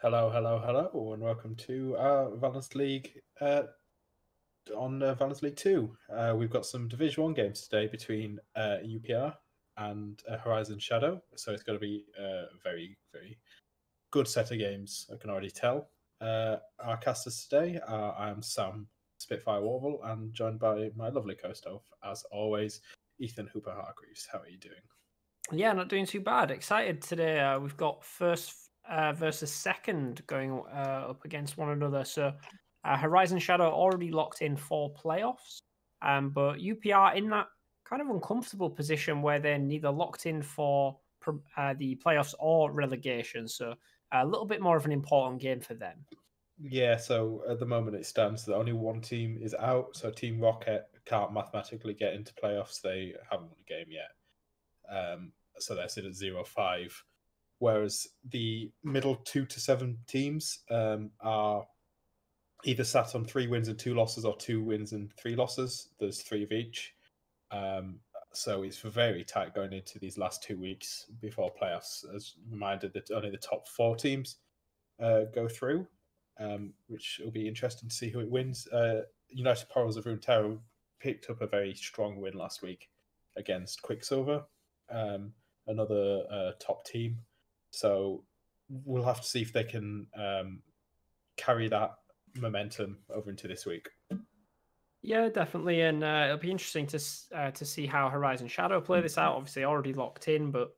Hello, hello, hello, and welcome to Valence League on Valence League 2. We've got some Division 1 games today between UPR and Horizon Shadow, so it's going to be a very, very good set of games, I can already tell. Our casters today I am Sam Spitfire Warble, and joined by my lovely co-host, as always, Ethan Hooper Hargreaves. How are you doing? Yeah, not doing too bad. Excited today. We've got first versus second going up against one another. So Horizon Shadow already locked in for playoffs, but UPR in that kind of uncomfortable position where they're neither locked in for the playoffs or relegation. So a little bit more of an important game for them. Yeah, so at the moment it stands that only one team is out. So Team Rocket can't mathematically get into playoffs. They haven't won a game yet. So they're still at 0-5. Whereas the middle 2 to 7 teams are either sat on 3 wins and 2 losses or 2 wins and 3 losses. There's 3 of each. So it's very tight going into these last 2 weeks before playoffs. As reminded that only the top 4 teams go through, which will be interesting to see who it wins. United Poro of Runeterra picked up a very strong win last week against Quicksilver, another top team. So we'll have to see if they can carry that momentum over into this week. Yeah, definitely, and it'll be interesting to see how Horizon Shadow play this out. Obviously, already locked in, but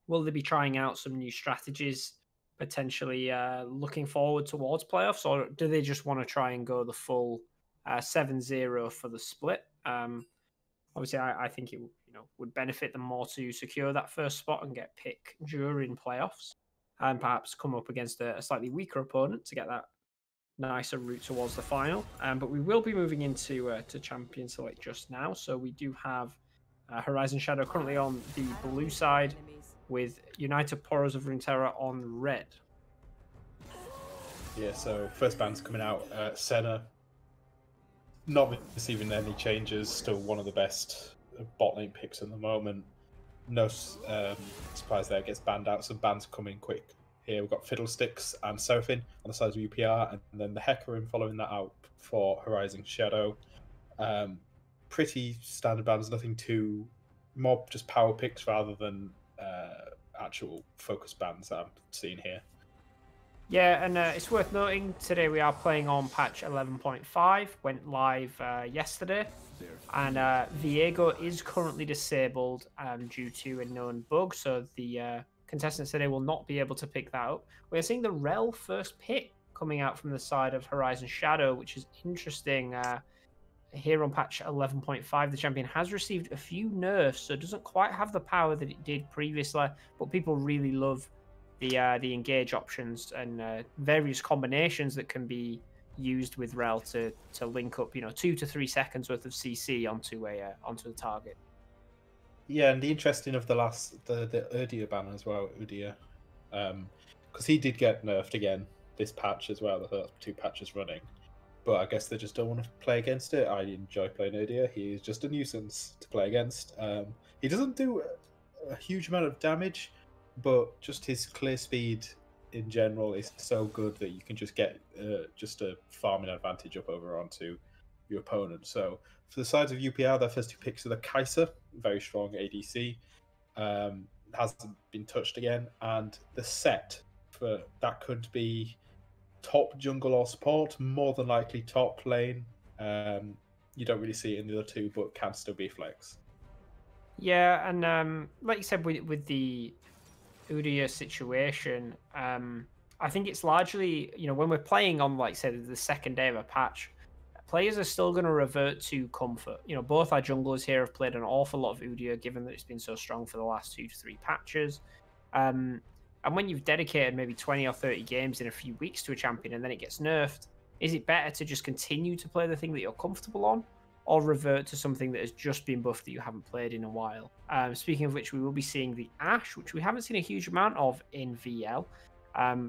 will they be trying out some new strategies, potentially looking forward towards playoffs, or do they just want to try and go the full 7-0 for the split? Obviously, I think it would benefit them more to secure that first spot and get pick during playoffs, and perhaps come up against a slightly weaker opponent to get that nicer route towards the final. But we will be moving into to Champion Select just now. So we do have Horizon Shadow currently on the blue side with United Poros of Runeterra on red. Yeah, so first band's coming out. Senna, not receiving any changes, still one of the best bot lane picks at the moment. No surprise there, gets banned out. Some bans coming quick. Here we've got Fiddlesticks and Seraphine on the sides of UPR, and then the Hecarim following that out for Horizon Shadow. Pretty standard bans, nothing too, more just power picks rather than actual focus bans that I'm seeing here. Yeah, and it's worth noting today we are playing on patch 11.5, went live yesterday, and Viego is currently disabled due to a known bug, so the contestants today will not be able to pick that up. We're seeing the Rel first pick coming out from the side of Horizon Shadow, which is interesting. Here on patch 11.5, the champion has received a few nerfs, so it doesn't quite have the power that it did previously, but people really love the engage options and various combinations that can be used with Rel to link up 2 to 3 seconds worth of CC onto the target. Yeah, and the interesting of the Udyr ban as well, Udyr, because he did get nerfed again this patch as well. That's 2 patches running, but I guess they just don't want to play against it. I enjoy playing Udyr. He's just a nuisance to play against. He doesn't do a huge amount of damage, but just his clear speed in general is so good that you can just get just a farming advantage up over onto your opponent. So for the sides of UPR, their first 2 picks are the Kai'Sa, very strong ADC, hasn't been touched again, and the set for that could be top jungle or support, more than likely top lane. You don't really see it in the other 2, but can still be flex. Yeah, and like you said with the Udyr situation, I think it's largely, when we're playing on, like, say, the second day of a patch, players are still going to revert to comfort. Both our junglers here have played an awful lot of Udyr, given that it's been so strong for the last 2 to 3 patches. And when you've dedicated maybe 20 or 30 games in a few weeks to a champion and then it gets nerfed, is it better to just continue to play the thing that you're comfortable on, or revert to something that has just been buffed that you haven't played in a while? Speaking of which, we will be seeing the Ashe, which we haven't seen a huge amount of in VL,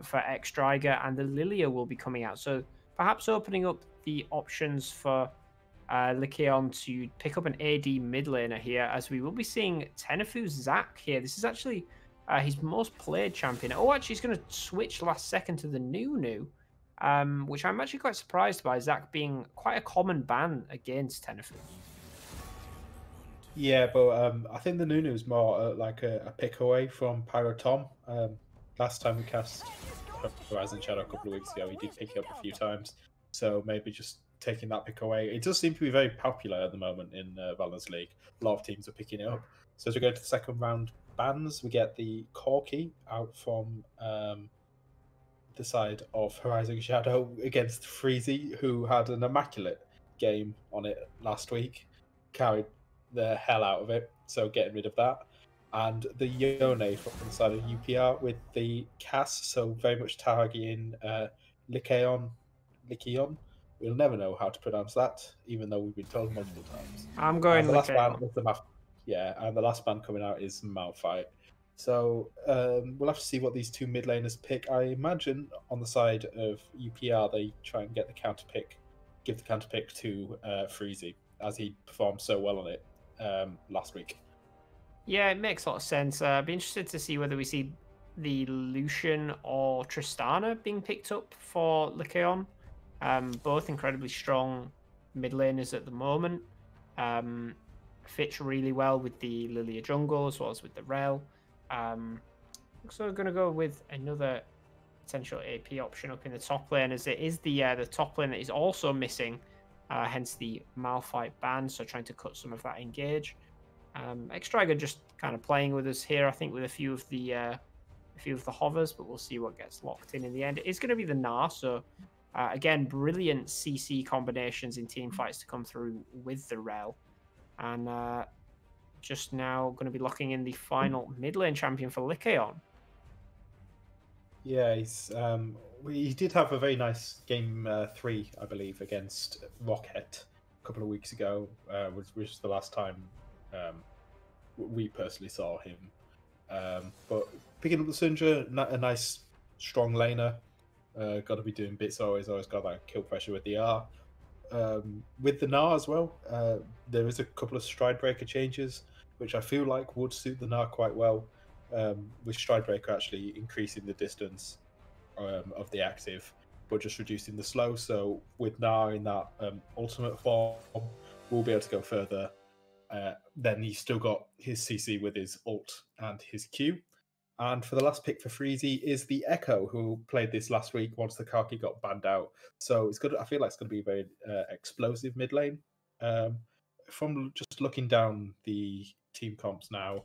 for X-Striker, and the Lilia will be coming out. So perhaps opening up the options for Lycaon to pick up an AD mid laner here, as we will be seeing Tenefu Zac here. This is actually his most played champion. Oh, actually, he's going to switch last second to the Nunu, which I'm actually quite surprised by, Zac being quite a common ban against Tenefu. Yeah, but I think the Nunu is more like a pick away from Pyro Tom. Last time we cast Horizon Shadow a couple of weeks ago, he did pick it up a few times. So maybe just taking that pick away. It does seem to be very popular at the moment in Valorant League. A lot of teams are picking it up. So as we go to the second round bans, we get the Corki out from the side of Horizon Shadow against Freezy, who had an immaculate game on it last week. Carried the hell out of it, so getting rid of that. And the Yone from the side of UPR with the Cass, so very much targeting Lycaon. Lycaon. We'll never know how to pronounce that, even though we've been told multiple times. I'm going The last ban Lycaon. was and the last ban coming out is Malphite. So we'll have to see what these two mid laners pick. I imagine on the side of UPR they try and get the counter pick, give the counter pick to Freezy, as he performed so well on it last week. Yeah, it makes a lot of sense. I'd be interested to see whether we see the Lucian or Tristana being picked up for Lycaon. Both incredibly strong mid laners at the moment. Fits really well with the Lilia jungle as well as with the Rel. So we're going to go with another potential AP option up in the top lane, as it is the top lane that is also missing, hence the Malphite ban. So trying to cut some of that engage. X-Striker just kind of playing with us here, I think, with a few of the hovers, but we'll see what gets locked in the end. It is going to be the Gnar, so again, brilliant CC combinations in team fights to come through with the Rel. And just now going to be locking in the final mid lane champion for Lycaon. Yeah, he did have a very nice game 3, I believe, against Rocket a couple of weeks ago, which was the last time we personally saw him. But picking up the Syndra, a nice strong laner. Got to be doing bits always got that kill pressure with the R. With the Gnar as well, there is a couple of stride breaker changes, which I feel like would suit the Gnar quite well. With stride breaker actually increasing the distance of the active, but just reducing the slow. So with Gnar in that ultimate form, we'll be able to go further. Then he's still got his CC with his ult and his Q. And for the last pick for Freezy is the Echo, who played this last week once the Kaki got banned out. So it's good. I feel like it's going to be a very explosive mid lane. From just looking down the team comps now,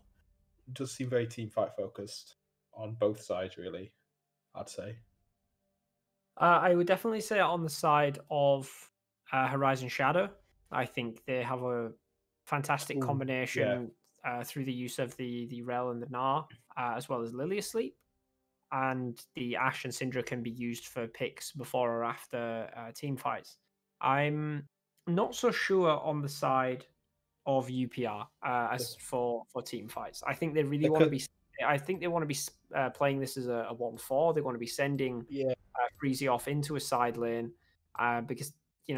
it does seem very team fight focused on both sides, really, I'd say. I would definitely say on the side of Horizon Shadow, I think they have a fantastic combination through the use of the Rel and the Gnar, as well as Lilia Sleep. And the Ashe and Syndra can be used for picks before or after team fights. I'm not so sure on the side of UPR as for team fights. I think they really want to be. I think they want to be playing this as a 1-4. They want to be sending Freezy off into a side lane because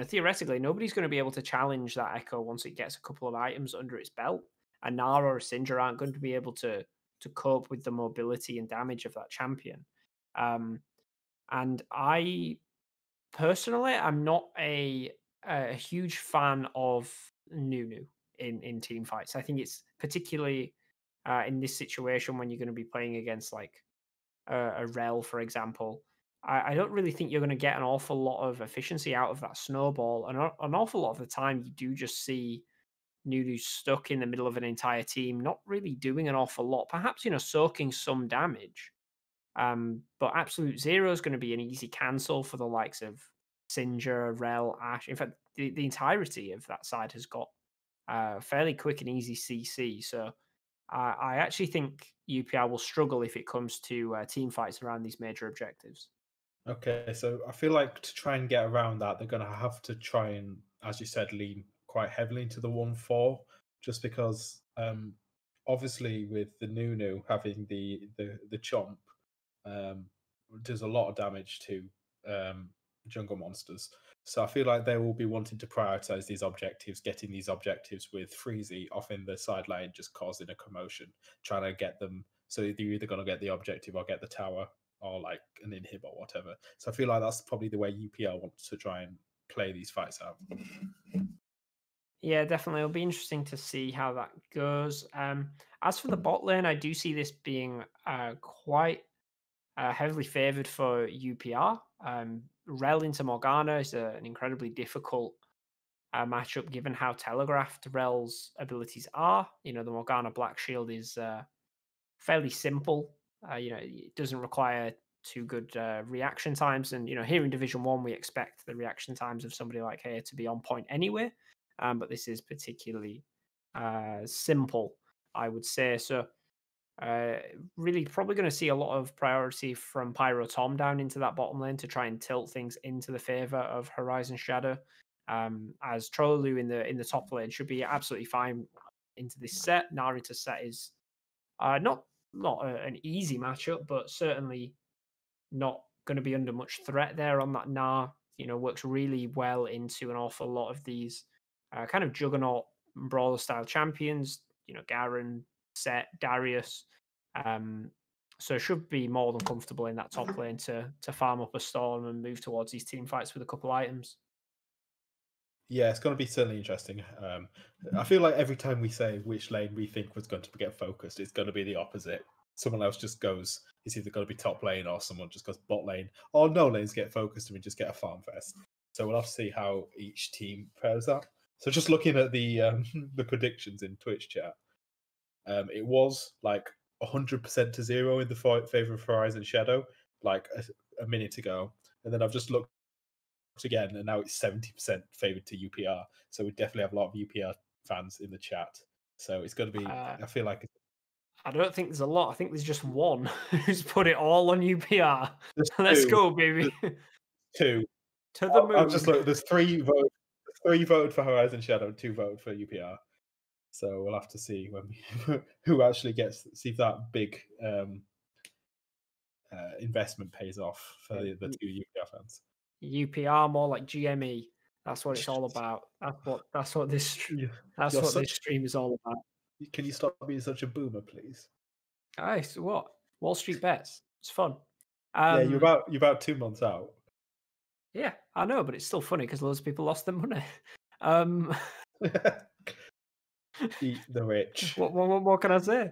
theoretically nobody's going to be able to challenge that Echo once it gets a couple of items under its belt. And Gnar or Syndra aren't going to be able to cope with the mobility and damage of that champion. And I personally, I'm not a huge fan of Nunu in team fights. I think it's particularly in this situation when you're going to be playing against like a Rel, for example. I don't really think you're going to get an awful lot of efficiency out of that snowball. And an awful lot of the time, you do just see Nunu stuck in the middle of an entire team, not really doing an awful lot. Perhaps, soaking some damage. But Absolute Zero is going to be an easy cancel for the likes of Singer, Rel, Ash. In fact, the entirety of that side has got fairly quick and easy CC. So I actually think UPR will struggle if it comes to team fights around these major objectives. Okay, so I feel like to try and get around that, they're going to have to try and, as you said, lean quite heavily into the 1-4, just because obviously with the Nunu having the chomp, does a lot of damage to jungle monsters. So I feel like they will be wanting to prioritize these objectives, getting these objectives with Freezy off in the side lane, just causing a commotion, trying to get them. So you're either going to get the objective or get the tower or like an inhib or whatever. So I feel like that's probably the way UPL wants to try and play these fights out. Yeah, definitely. It'll be interesting to see how that goes. As for the bot lane, I do see this being quite heavily favored for UPR. Rel into Morgana is an incredibly difficult matchup given how telegraphed Rel's abilities are. You know, the Morgana Black Shield is fairly simple. It doesn't require too good reaction times. And, here in Division 1, we expect the reaction times of somebody like here to be on point anyway. But this is particularly simple, I would say. So, really probably going to see a lot of priority from Pyro Tom down into that bottom lane to try and tilt things into the favor of Horizon Shadow. As Trollu in the top lane should be absolutely fine into this set. Narita set is not an easy matchup, but certainly not going to be under much threat there on that Gnar. Works really well into an awful lot of these kind of juggernaut brawler style champions. Garen, Set, Darius. So should be more than comfortable in that top lane to farm up a storm and move towards these team fights with a couple items. Yeah, it's going to be certainly interesting. I feel like every time we say which lane we think was going to get focused, it's going to be the opposite. Someone else just goes, it's either going to be top lane or someone just goes bot lane, or no lanes get focused and we just get a farm fest. So we'll have to see how each team pairs that. So just looking at the the predictions in Twitch chat, it was like 100% to 0 in the favor of Horizon Shadow, like a minute ago, and then I've just looked again, and now it's 70% favored to UPR. So we definitely have a lot of UPR fans in the chat. So it's going to be. I feel like I don't think there's a lot. I think there's just one who's put it all on UPR. Let's two, go, baby. two. To the moon. I've just looked. There's 3 votes. 3 voted for Horizon Shadow, 2 voted for UPR. So we'll have to see when who actually gets see if that big investment pays off for the 2 UPR fans. UPR more like GME. That's what it's all about. That's what this this stream is all about. Can you stop being such a boomer, please? So what? Wall Street bets. It's fun. Yeah, you're about 2 months out. Yeah, I know, but it's still funny because loads of people lost their money. Eat the rich. What can I say?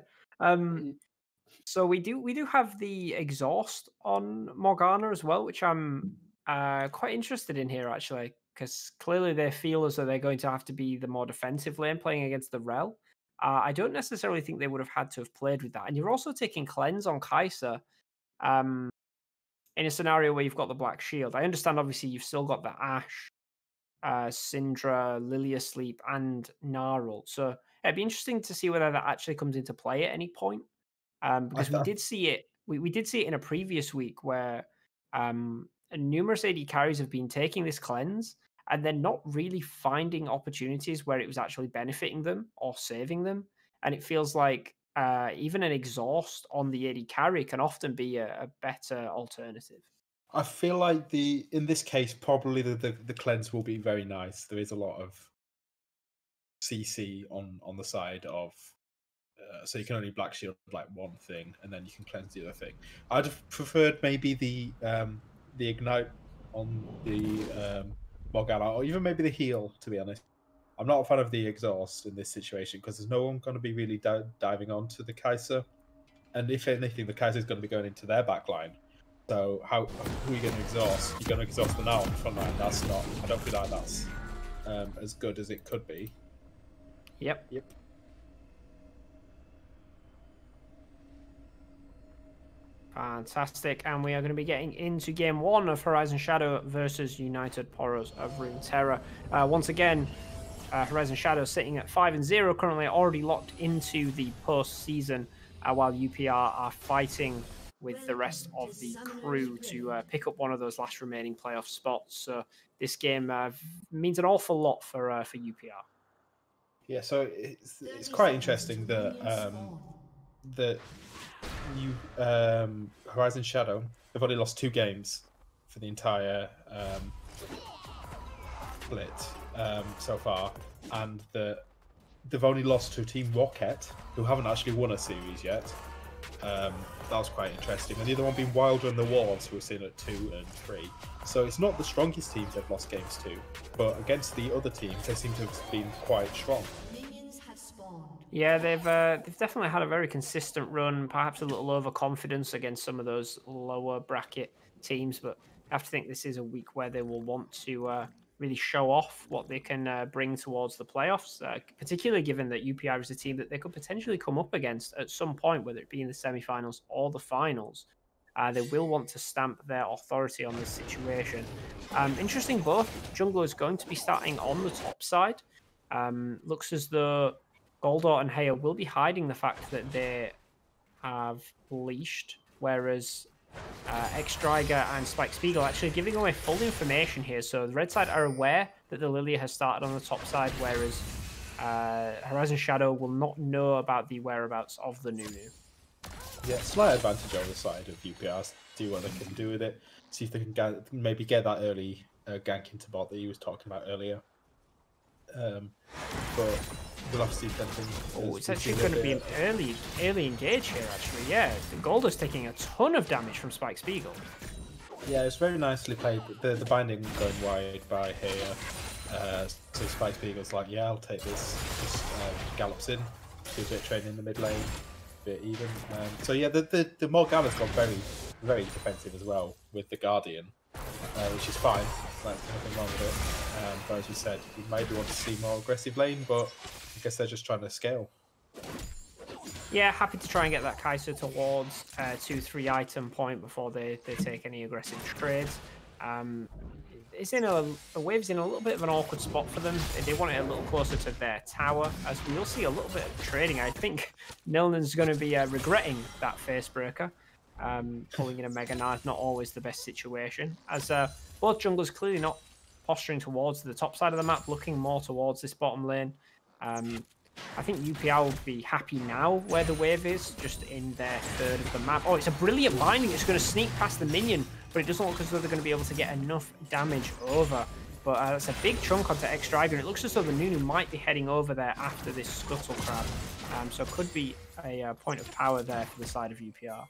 So we do have the exhaust on Morgana as well, which I'm quite interested in here actually, because clearly they feel as though they're going to have to be the more defensive lane playing against the Rel. I don't necessarily think they would have had to have played with that. And you're also taking cleanse on Kai'Sa in a scenario where you've got the Black Shield. I understand obviously you've still got the Ashe, Syndra, Lily Asleep, and Gnarl. So it'd be interesting to see whether that actually comes into play at any point. Because we did see it. We did see it in a previous week where numerous AD carries have been taking this cleanse and then not really finding opportunities where it was actually benefiting them or saving them. And it feels like even an exhaust on the AD carry can often be a better alternative. I feel like in this case probably the cleanse will be very nice. There is a lot of CC on the side of. So you can only black shield like one thing, and then you can cleanse the other thing. I'd have preferred maybe the ignite on the Morgana, or even maybe the heal. To be honest, I'm not a fan of the exhaust in this situation because there's no one going to be really diving onto the Kai'Sa, and if anything, the Kai'Sa is going to be going into their backline. So who are you going to exhaust? You're going to exhaust the now on the front line. That's not. I don't feel like that's as good as it could be. Yep. Fantastic, and we are going to be getting into game 1 of Horizon Shadow versus United Poros of Runeterra. Once again, Horizon Shadow sitting at 5-0 currently, already locked into the postseason, while UPR are fighting with the rest of the crew to pick up one of those last remaining playoff spots. So this game means an awful lot for UPR. Yeah, so it's quite interesting that Horizon Shadow have only lost 2 games for the entire split so far, and they've only lost to Team Rocket, who haven't actually won a series yet. That was quite interesting. And the other one being Wilder and the Wards, who are sitting at 2 and 3. So it's not the strongest teams they've lost games to, but against the other teams, they seem to have been quite strong. Yeah, they've definitely had a very consistent run, perhaps a little overconfidence against some of those lower bracket teams, but I have to think this is a week where they will want to really show off what they can bring towards the playoffs, particularly given that UPR is a team that they could potentially come up against at some point, whether it be in the semi-finals or the finals. They will want to stamp their authority on this situation. Interesting, both junglers going to be starting on the top side. Looks as though Goldor and Haya will be hiding the fact that they have leashed, whereas X-Striger and Spike Spiegel actually giving away full information here. So the red side are aware that the Lilia has started on the top side, whereas Horizon Shadow will not know about the whereabouts of the Nunu. Yeah, slight advantage on the side of UPR. See what they can do with it. See if they can maybe get that early gank into bot that he was talking about earlier. But we'll have to see if anything. Oh, it's actually going to be an early engage here, actually. Yeah, Golder's taking a ton of damage from Spike Spiegel. Yeah, it's very nicely played. The binding going wide by here. So Spike Spiegel's like, yeah, I'll take this. Just gallops in, do a bit of training in the mid lane, a bit even. So yeah, the Morgana's got very, very defensive as well with the Guardian, which is fine. Like, nothing wrong with it. But as you said, you maybe want to see more aggressive lane, but I guess they're just trying to scale. Yeah, happy to try and get that Kai'Sa towards 2-3 item point before they take any aggressive trades. It's in the wave's in a little bit of an awkward spot for them. They want it a little closer to their tower, as we will see a little bit of trading. I think Nilnan's going to be regretting that face breaker. Pulling in a Mega Knife, not always the best situation, as both junglers clearly not posturing towards the top side of the map, looking more towards this bottom lane. I think UPR will be happy now where the wave is, just in their third of the map. Oh, it's a brilliant binding. It's going to sneak past the minion, but it doesn't look as though they're going to be able to get enough damage over. But that's a big chunk onto X-Striger. It looks as though the Nunu might be heading over there after this Scuttle Crab. So it could be a point of power there for the side of UPR.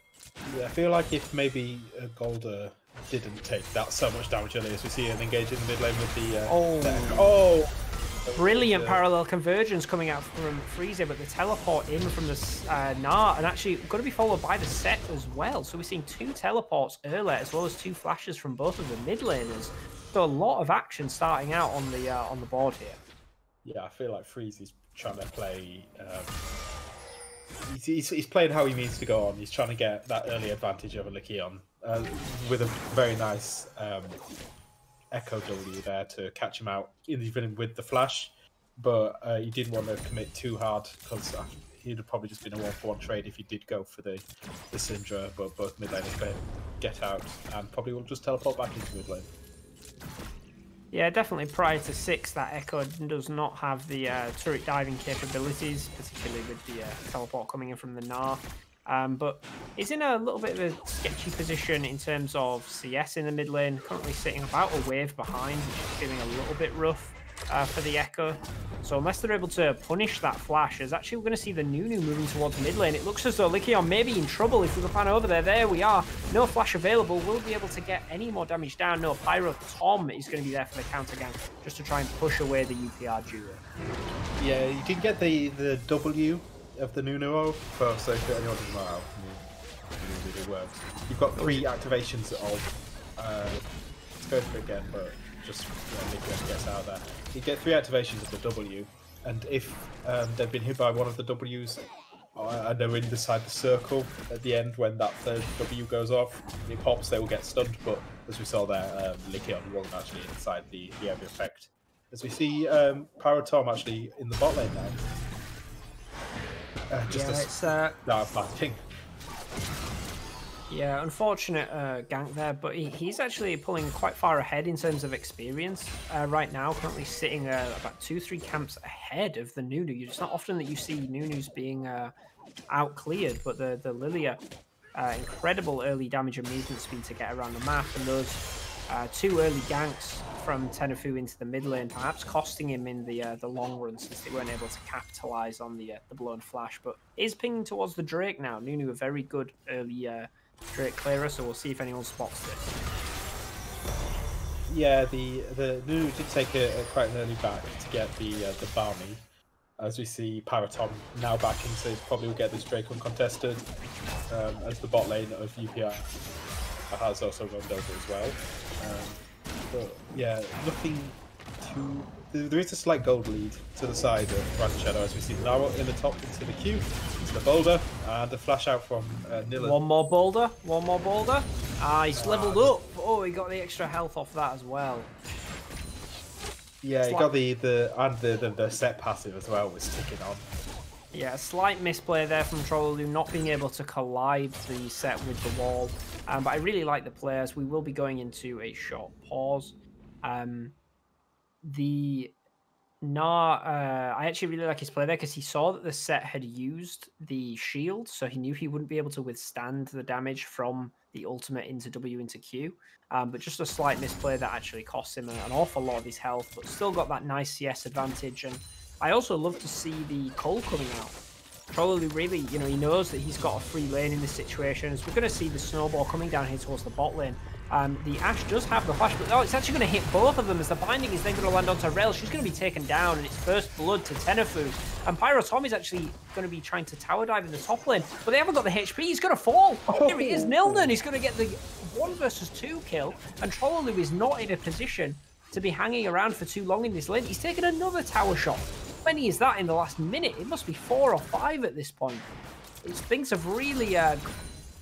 Yeah, I feel like if maybe Golder didn't take that so much damage earlier, as we see him engage in the mid lane with the... Brilliant parallel convergence coming out from Freezer, but the teleport in from the Gnar, and actually going to be followed by the set as well. So we're seeing 2 teleports earlier, as well as 2 flashes from both of the mid laners. So a lot of action starting out on the board here. Yeah, I feel like Freeze is trying to play... He's playing how he needs to go on. He's trying to get that early advantage over Lycion with a very nice Echo W there to catch him out, even with the flash. But he didn't want to commit too hard, because he'd have probably just been a 1-for-1 trade if he did go for the Syndra. But both mid laners get out and probably will just teleport back into mid lane. Yeah, definitely prior to 6, that Echo does not have the turret diving capabilities, particularly with the teleport coming in from the Gnar. But he's in a little bit of a sketchy position in terms of CS in the mid lane, currently sitting about a wave behind, which is feeling a little bit rough for the Echo. So unless they're able to punish that flash, there's actually we're going to see the Nunu moving towards mid lane. It looks as though Lycion may be in trouble if we can pan over there. There we are. No flash available. Will be able to get any more damage down. No, Pyro Tom is going to be there for the counter gank, just to try and push away the UPR duo. Yeah, you did get the W of the Nunu, so if anyone doesn't know how it works. You've got 3 activations of... let's go through it again, but just Lycion gets out of there. You get 3 activations of the W, and if they've been hit by one of the Ws and they're inside the circle at the end when that third W goes off. If it pops, they will get stunned, but as we saw there, Lycion wasn't actually inside the area effect. As we see Poro Tom actually in the bot lane now. It's thing. Yeah, unfortunate gank there, but he's actually pulling quite far ahead in terms of experience right now, currently sitting about 2-3 camps ahead of the Nunu. It's not often that you see Nunus being out-cleared, but the Lilia, incredible early damage and movement speed to get around the map, and those 2 early ganks from Tenefu into the mid lane, perhaps costing him in the long run, since they weren't able to capitalize on the blown flash. But is pinging towards the Drake now. Nunu a very good early Drake clearer, so we'll see if anyone spots this. Yeah, the Nunu did take quite an early back to get the Barmy. As we see Poro Tom now back into, probably will get this Drake uncontested, as the bot lane of UPR has also roamed over as well. But yeah, nothing too... There is a slight gold lead to the side of Horizon Shadow, as we see Naro in the top into the queue, into the boulder, and a flash out from Nilla. One more boulder. Ah, he's leveled up. Oh, he got the extra health off that as well. Yeah, he got the set passive as well was ticking on. Yeah, a slight misplay there from Trollolu, not being able to collide the set with the wall. But I really like the players. We will be going into a short pause. I actually really like his play there because he saw that the set had used the shield, so he knew he wouldn't be able to withstand the damage from the ultimate into W into Q. But just a slight misplay that actually cost him an awful lot of his health, but still got that nice CS advantage. And I also love to see the Cole coming out. Probably really, he knows that he's got a free lane in this situation. As we're going to see the snowball coming down here towards the bot lane. The Ashe does have the flash, but it's actually going to hit both of them as the binding is then going to land onto Rel. She's going to be taken down, and it's first blood to Tenefu. And Poro Tom is actually going to be trying to tower dive in the top lane, but they haven't got the HP. He's going to fall. Here he is, Nilden. He's going to get the 1 versus 2 kill, and Trollolu is not in a position to be hanging around for too long in this lane. He's taken another tower shot. How many is that in the last minute? It must be 4 or 5 at this point. Things have really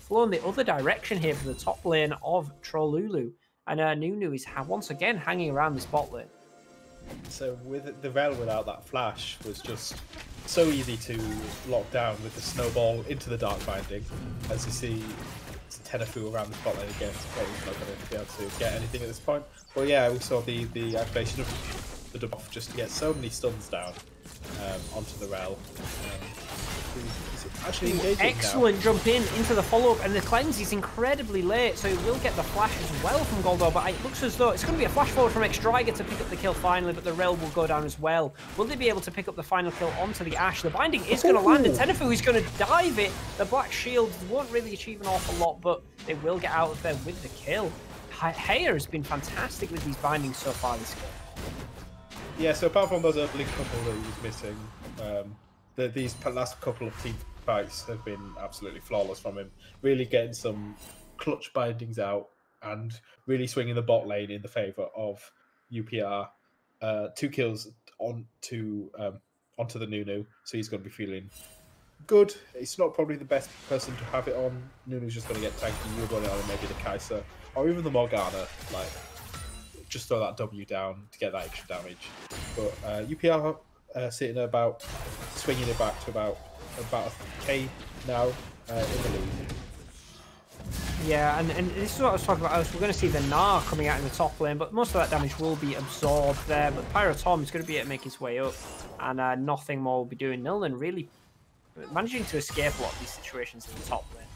flown the other direction here for the top lane of Trollolu. And Nunu is once again hanging around this bot lane. So with the Rel without that flash was just so easy to lock down with the snowball into the dark binding. As you see, it's Tenefu around the bot lane again. So he's not going to be able to get anything at this point. But yeah, we saw the activation of the debuff just to get so many stuns down onto the Rel. Actually excellent now. Jump into the follow-up, and the cleanse is incredibly late, so he will get the flash as well from Goldo, but it looks as though it's going to be a flash forward from Xdraiga to pick up the kill finally, but the Rel will go down as well. Will they be able to pick up the final kill onto the Ashe? The binding is going to land, and Tenefu is going to dive it. The Black Shield won't really achieve an awful lot, but they will get out of there with the kill. Heyer has been fantastic with these bindings so far this game. Yeah, so apart from those early couple that he was missing, these last couple of team fights have been absolutely flawless from him. Really getting some clutch bindings out and really swinging the bot lane in the favour of UPR. 2 kills onto the Nunu, so he's going to be feeling good. It's not probably the best person to have it on. Nunu's just going to get tanky. You're going on maybe the Kai'Sa or even the Morgana. Like, just throw that W down to get that extra damage. But UPR sitting about, swinging it back to about a K now in the lead. Yeah, and this is what I was talking about. We're going to see the Gnar coming out in the top lane, but most of that damage will be absorbed there. But Poro Tom is going to be able to make his way up, and nothing more will be doing. Nilden really managing to escape a lot of these situations in the top lane.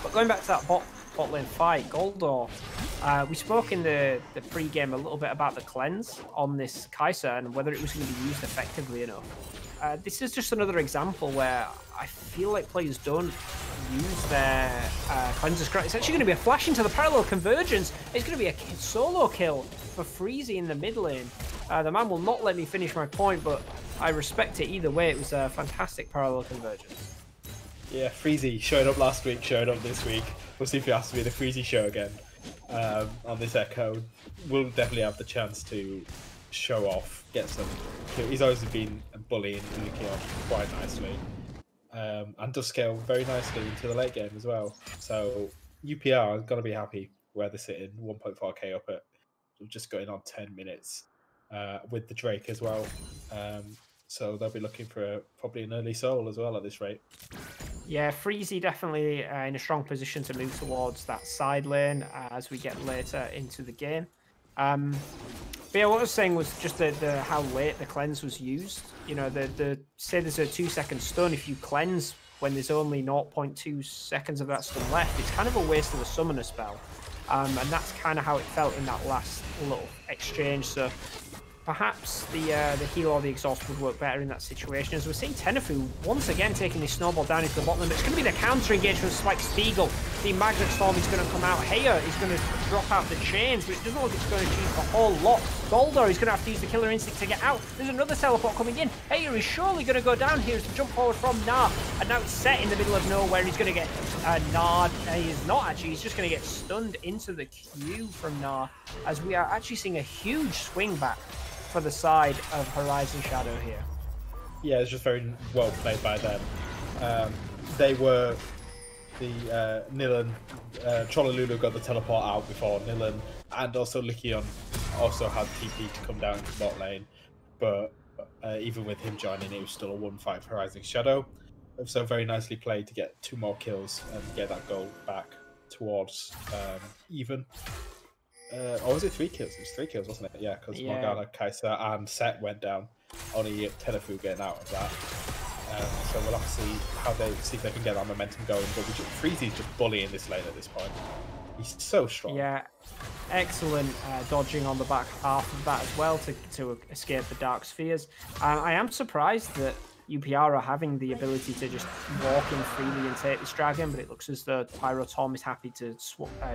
But going back to that bot lane fight, Goldo, we spoke in the pre-game a little bit about the cleanse on this Kai'Sa and whether it was going to be used effectively enough. This is just another example where I feel like players don't use their cleanses correctly. It's actually going to be a flash into the parallel convergence. It's going to be a solo kill for Freezy in the mid lane. The man will not let me finish my point, but I respect it either way. It was a fantastic parallel convergence. Yeah, Freezy showed up last week, showed up this week. We'll see if he has to be the Freezy show again on this Echo. We'll definitely have the chance to show off, get some. He's always been bullying Lycion quite nicely. and does scale very nicely into the late game as well. So UPR is going to be happy where they're sitting, 1.4k up at just going on 10 minutes with the Drake as well. So they'll be looking for probably an early soul as well at this rate. Yeah, Freezy definitely in a strong position to move towards that side lane as we get later into the game. But yeah, what I was saying was just the how late the cleanse was used. You know, say there's a 2-second stun. If you cleanse when there's only 0.2 seconds of that stun left, it's kind of a waste of a summoner spell. And that's kind of how it felt in that last little exchange. So perhaps the heal or the exhaust would work better in that situation. As we're seeing Tenefu once again taking this snowball down into the bottom lane. It's going to be the counter engage from Spike Spiegel. The Magnet Storm is going to come out. Heya is going to drop out the chains, but it doesn't look like it's going to achieve a whole lot. Goldor is going to have to use the Killer Instinct to get out. There's another teleport coming in. Heya is surely going to go down here as the jump forward from Gnar. And now it's set in the middle of nowhere. He's going to get Gnar. He is not actually. He's just going to get stunned into the queue from Gnar, as we are actually seeing a huge swing back for the side of Horizon Shadow here. Yeah, it's just very well played by them. They were the Nilan, Trollolulu got the teleport out before Nilan, and also Lycion also had TP to come down to bot lane, but even with him joining, it was still a 1-5 Horizon Shadow. So very nicely played to get 2 more kills and get that goal back towards even. Or was it 3 kills? It was 3 kills, wasn't it? Yeah, because Morgana, Kai'Sa, and Set went down. Only Tenefu getting out of that. So we'll have to see how see if they can get that momentum going. But Freezy's just bullying this lane at this point. He's so strong. Yeah, excellent dodging on the back half of that as well to escape the Dark Spheres. I am surprised that UPR are having the ability to just walk in freely and take this dragon, but it looks as though Pyro Tom is happy to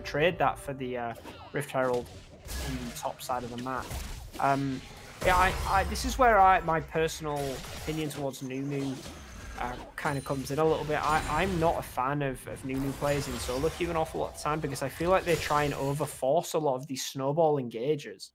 trade that for the Rift Herald in the top side of the map. Yeah, this is where my personal opinion towards Nunu kind of comes in a little bit. I'm not a fan of Nunu players in solo queue an awful lot of time, because I feel like they try and overforce a lot of these snowball engagers,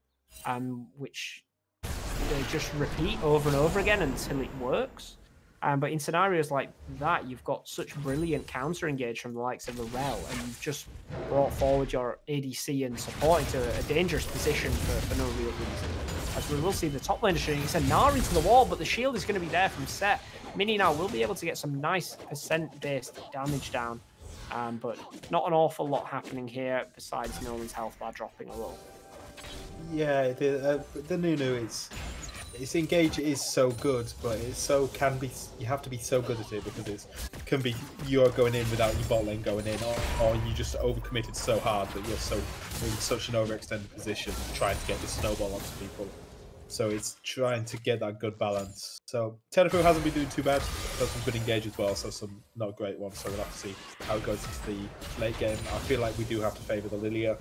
which they just repeat over and over again until it works. But in scenarios like that, you've got such brilliant counter engage from the likes of Arel, and you've just brought forward your ADC and support into a dangerous position for no real reason. As we will see the top lane shooting, it's a Gnar into the wall, but the shield is going to be there from Set. Mini now will be able to get some nice percent-based damage down, but not an awful lot happening here besides Nolan's health bar dropping a little. Yeah, the Nunu its engage is so good, but it can be. You have to be so good at it, because it can be you're going in without your bot lane going in, or you just overcommitted so hard that you're in such an overextended position trying to get the snowball onto people. So it's trying to get that good balance. So Tenefu hasn't been doing too bad. Got some good engage as well, so some not great ones. So we'll have to see how it goes into the late game. I feel like we do have to favour the Lilia,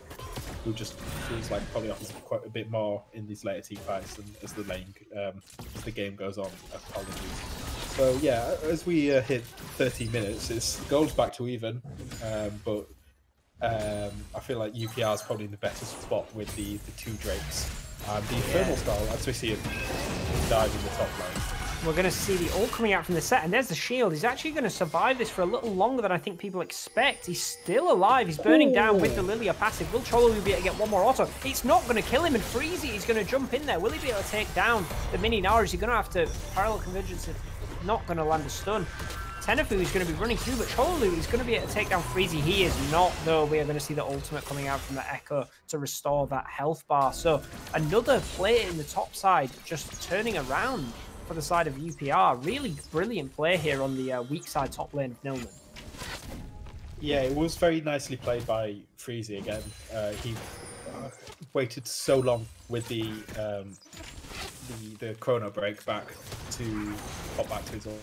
who just feels like probably offers quite a bit more in these later team fights and as the game goes on. Apologies. So yeah, as we hit 30 minutes, it's goals back to even, but I feel like UPR is probably in the better spot with the 2 Drakes. And the thermal style, as we see it dive in the top lane. We're going to see the ult coming out from the Set, and there's the shield. He's actually going to survive this for a little longer than I think people expect. He's still alive. He's burning down with the Lilia passive. Will Cholo be able to get one more auto? It's not going to kill him, and Freezy is going to jump in there. Will he be able to take down the Mini Gnar? Is he going to have to parallel convergence? Not going to land a stun. Tenefu is going to be running through, but Cholu is going to be able to take down Freezy. He is not, though. We are going to see the ultimate coming out from the Echo to restore that health bar. So another play in the top side, just turning around for the side of UPR. Really brilliant play here on the weak side top lane of Nilman. Yeah, it was very nicely played by Freezy again. He waited so long with the chrono break back to pop back to his ultimate.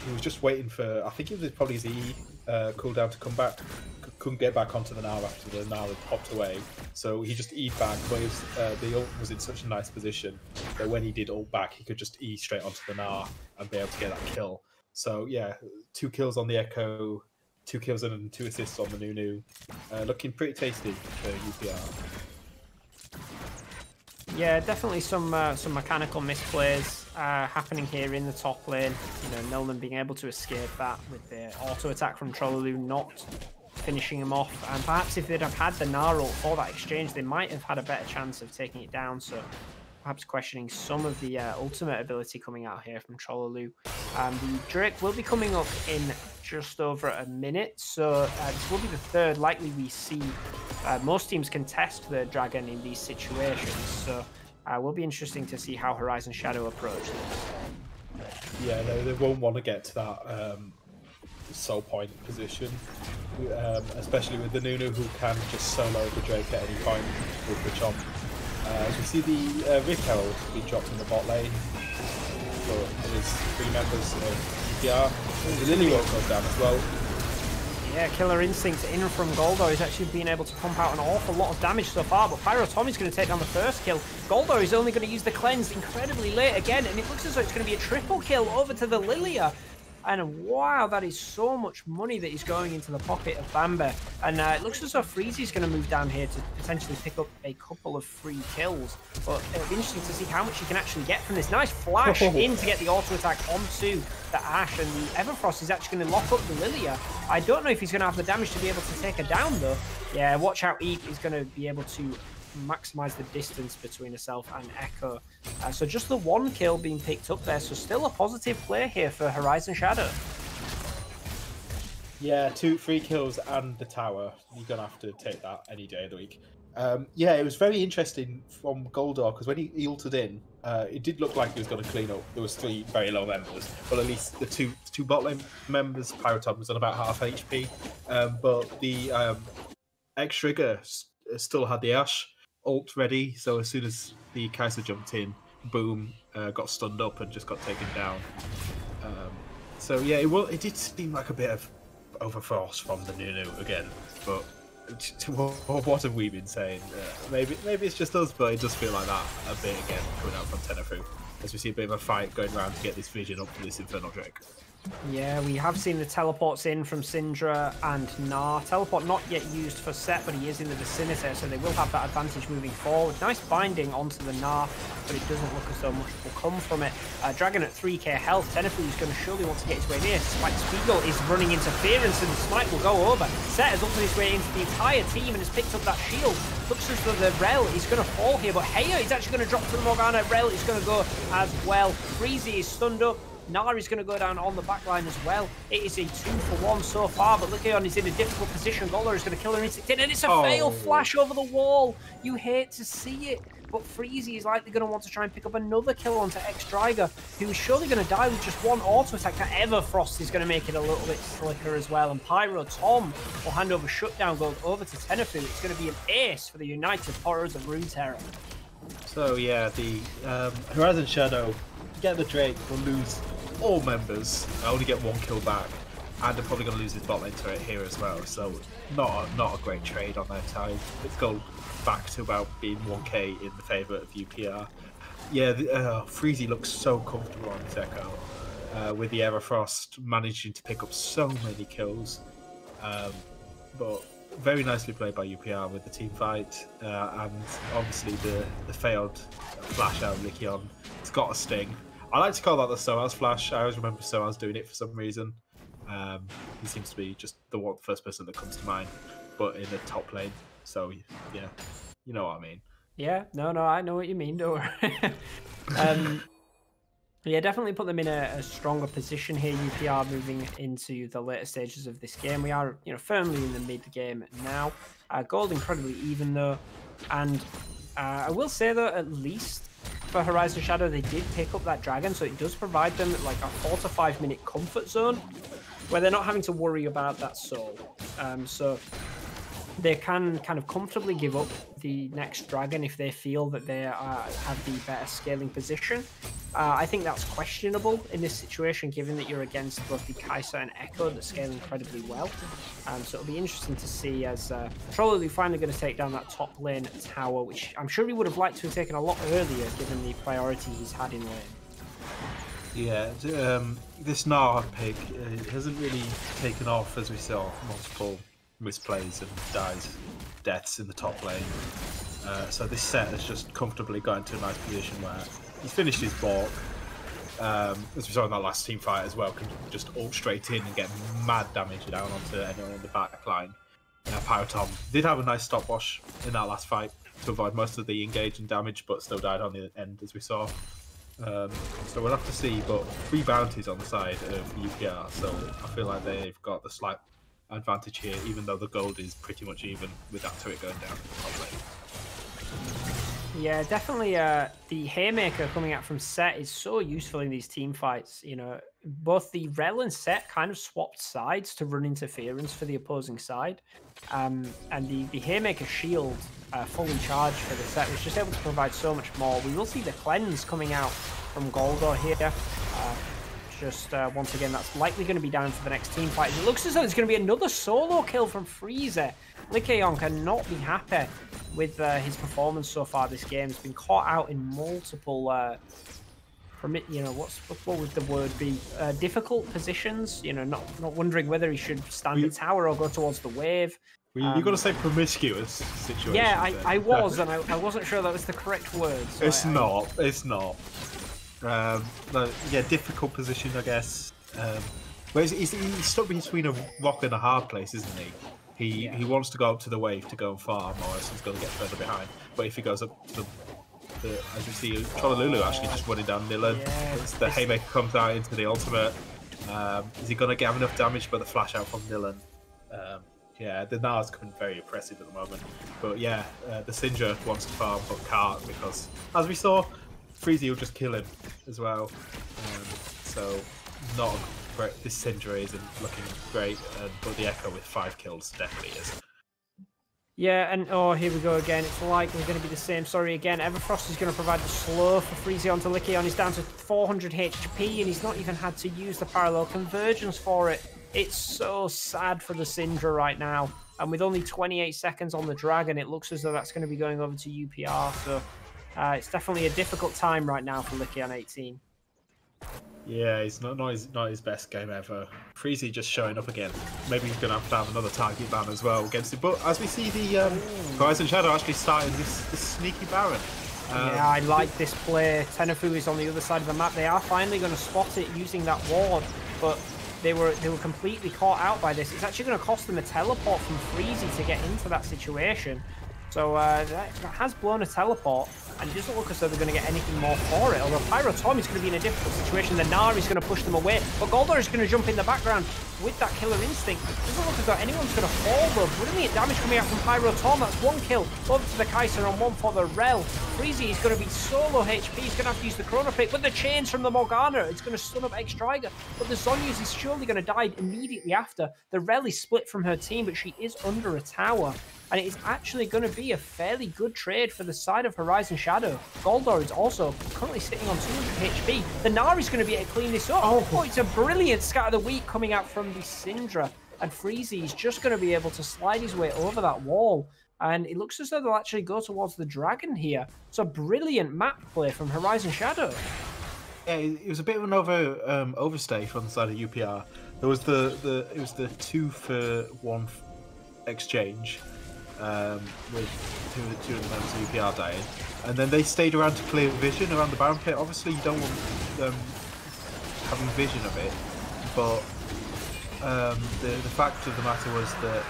He was just waiting for, I think it was probably his E cooldown to come back. Couldn't get back onto the Gnar after the Gnar had popped away, so he just E'd back. But it was, the ult was in such a nice position that when he did ult back, he could just E straight onto the Gnar and be able to get that kill. So yeah, 2 kills on the Echo, 2 kills and 2 assists on the Nunu. Looking pretty tasty for UPR. Yeah, definitely some mechanical misplays happening here in the top lane. You know, Nilman being able to escape that with the auto attack from Trolloloo not finishing him off. And perhaps if they'd have had the Gnar ult for that exchange, they might have had a better chance of taking it down. So perhaps questioning some of the ultimate ability coming out here from Trolloloo. The Drake will be coming up in just over a minute, so this will be the third. Likely we see most teams contest the Dragon in these situations, so will be interesting to see how Horizon Shadow approach this. Yeah, no, they won't want to get to that soul point position, especially with the Nunu, who can just solo the Drake at any point with the chomp. As we see the Rick Herald being dropped in the bot lane, but there's 3 members of UPR. The Lily won't go down as well. Yeah, Killer Instinct in from Goldo is actually being able to pump out an awful lot of damage so far, but Pyro Tommy's going to take down the first kill. Goldo is only going to use the cleanse incredibly late again, and it looks as though it's going to be a triple kill over to the Lilia. And wow, that is so much money that is going into the pocket of Bamber. And it looks as though Freezy's going to move down here to potentially pick up a couple of free kills. But it'll be interesting to see how much he can actually get from this. Nice flash in to get the auto attack onto the Ashe. And the Everfrost is actually going to lock up the Lilia. I don't know if he's going to have the damage to be able to take her down, though. Yeah, watch out, Eep is going to be able to maximize the distance between herself and Echo. So just the 1 kill being picked up there, so still a positive play here for Horizon Shadow. Yeah, 3 kills and the tower. You're gonna have to take that any day of the week. Yeah, it was very interesting from Goldar, because when he ulted in, it did look like he was going to clean up. There was 3 very low members, but at least the two bot lane members, Pyrotom was on about half HP, but the X-Trigger still had the Ashe ult ready, so as soon as the Kai'Sa jumped in, boom, got stunned up and just got taken down. So yeah, it did seem like a bit of overforce from the Nunu again, but what have we been saying? Maybe it's just us, but it does feel like that a bit again coming out from Tenefu, as we see a bit of a fight going around to get this vision up for this Infernal Drake. Yeah, we have seen the teleports in from Syndra and Gnar. Teleport not yet used for Set, but he is in the vicinity, so they will have that advantage moving forward. Nice binding onto the Gnar, but it doesn't look as though much will come from it. Dragon at 3k health. Tenefu is going to surely want to get his way near. Spike Spiegel is running interference, and the Smite will go over. Set has ulted his way into the entire team and has picked up that shield. Looks as though the Rel is going to fall here, but Heya is actually going to drop to the Morgana. Rel is going to go as well. Freezy is stunned up. Gnar is going to go down on the backline as well. It is a 2-for-1 so far, but Lycaon is in a difficult position. Golar is going to kill her instinct in, and it's a fail flash over the wall. You hate to see it, but Freezy is likely going to want to try and pick up another kill onto X-Driger, who is surely going to die with just 1 auto attack. That Everfrost is going to make it a little bit slicker as well, and Pyro Tom will hand over Shutdown Gold over to Tenefu. It's going to be an ace for the United Poros of Runeterra. So yeah, the Horizon Shadow get the Drake, will lose all members, only get 1 kill back, and they're probably going to lose his bot lane turret here as well, so not a great trade on their side. Let's go back to about being 1k in the favour of UPR. Yeah, Freezy looks so comfortable on his Echo, with the Everfrost managing to pick up so many kills, but very nicely played by UPR with the team fight, and obviously the failed flash out of Lycaon. It's got a sting. I like to call that the Soaz flash. I always remember Soaz doing it for some reason. He seems to be just the first person that comes to mind, but in the top lane. So yeah, you know what I mean. Yeah, no, I know what you mean. Don't worry. Yeah, definitely put them in a stronger position here. UPR moving into the later stages of this game. We are, firmly in the mid game now. Gold incredibly even though, and I will say though, at least for Horizon Shadow, they did pick up that dragon, so it does provide them like a 4 to 5 minute comfort zone where they're not having to worry about that soul. So they can kind of comfortably give up the next dragon if they feel that they have the better scaling position. I think that's questionable in this situation, given that you're against both the Kai'Sa and Echo that scale incredibly well. So it'll be interesting to see as Trolloloo finally going to take down that top lane tower, which I'm sure he would have liked to have taken a lot earlier, given the priority he's had in lane. Yeah, this Gnar pick hasn't really taken off, as we saw multiple misplays and deaths in the top lane. So this set has just comfortably got into a nice position where he's finished his balk. As we saw in that last team fight as well, can just ult straight in and get mad damage down onto anyone on the back line. Pyrotom did have a nice stopwatch in that last fight to avoid most of the engaging damage, but still died on the end, as we saw. So we'll have to see, but 3 bounties on the side of UPR, so I feel like they've got the slight advantage here, even though the gold is pretty much even with that turret going down top lane. Yeah, definitely. The Haymaker coming out from Set is so useful in these team fights. You know, both the Rel and Set kind of swapped sides to run interference for the opposing side, and the Haymaker shield fully charged for the Set was just able to provide so much more. We will see the cleanse coming out from Goldor here. Once again, that's likely going to be down for the next team fight. It looks as though there's going to be another solo kill from Freezer. Lycaon cannot be happy with his performance so far this game. He's been caught out in multiple, what would the word be? Difficult positions. You know, not wondering whether he should stand the tower or go towards the wave. Well, you've got to say promiscuous situation. Yeah, I was, and I wasn't sure that was the correct word. So it's not. It's not. Yeah, difficult position, I guess. But he's stuck between a rock and a hard place, isn't he? He wants to go up to the wave to go and farm, or else he's going to get further behind. But if he goes up to the as we see, Trollolulu actually just running down Nilan. The Haymaker comes out into the ultimate. Is he going to have enough damage by the flash out from Nilan? Yeah, the Nar's coming very impressive at the moment. But yeah, the Syndra wants to farm, but can't because, as we saw, Freezy will just kill him as well. So not great. This Syndra isn't looking great, but the Echo with 5 kills definitely is. Yeah, and oh, here we go again. It's likely going to be the same story again. Everfrost is going to provide the slow for Freezy onto Lycaon. He's down to 400 HP, and he's not even had to use the parallel convergence for it. It's so sad for the Syndra right now. And with only 28 seconds on the Dragon, it looks as though that's going to be going over to UPR. So it's definitely a difficult time right now for Lycaon 18. Yeah, it's not his best game ever. Freezy just showing up again. Maybe he's going to have another target ban as well against it. But as we see the Horizon Shadow actually starting this sneaky Baron. Yeah, I like this play. Tenefu is on the other side of the map. They are finally going to spot it using that ward, but they were completely caught out by this. It's actually going to cost them a teleport from Freezy to get into that situation. So that has blown a teleport, and it doesn't look as though they're going to get anything more for it. Although Pyrotom is going to be in a difficult situation. The Gnar is going to push them away, but Goldor is going to jump in the background with that killer instinct. It doesn't look as though anyone's going to fall though. Brilliant damage coming out from Pyrotom. That's 1 kill. Over to the Kaiser and 1 for the Rel. Freezy is going to be solo HP. He's going to have to use the Chrono Pick, but the chains from the Morgana, it's going to stun up X-Strider. But the Zonyas is surely going to die immediately after. The Rel is split from her team, but she is under a tower. And it is actually going to be a fairly good trade for the side of Horizon Shadow. Goldor is also currently sitting on 200 HP. The Gnar is going to be able to clean this up. Oh, it's a brilliant Scatter the Weak coming out from the Syndra. And Freezy is just going to be able to slide his way over that wall. And it looks as though they'll actually go towards the Dragon here. It's a brilliant map play from Horizon Shadow. Yeah, it was a bit of an overstay from the side of UPR. There was it was the 2-for-1 exchange. With two of the members of UPR dying, and then they stayed around to clear vision around the Baron pit. Obviously, you don't want them having vision of it, but the fact of the matter was that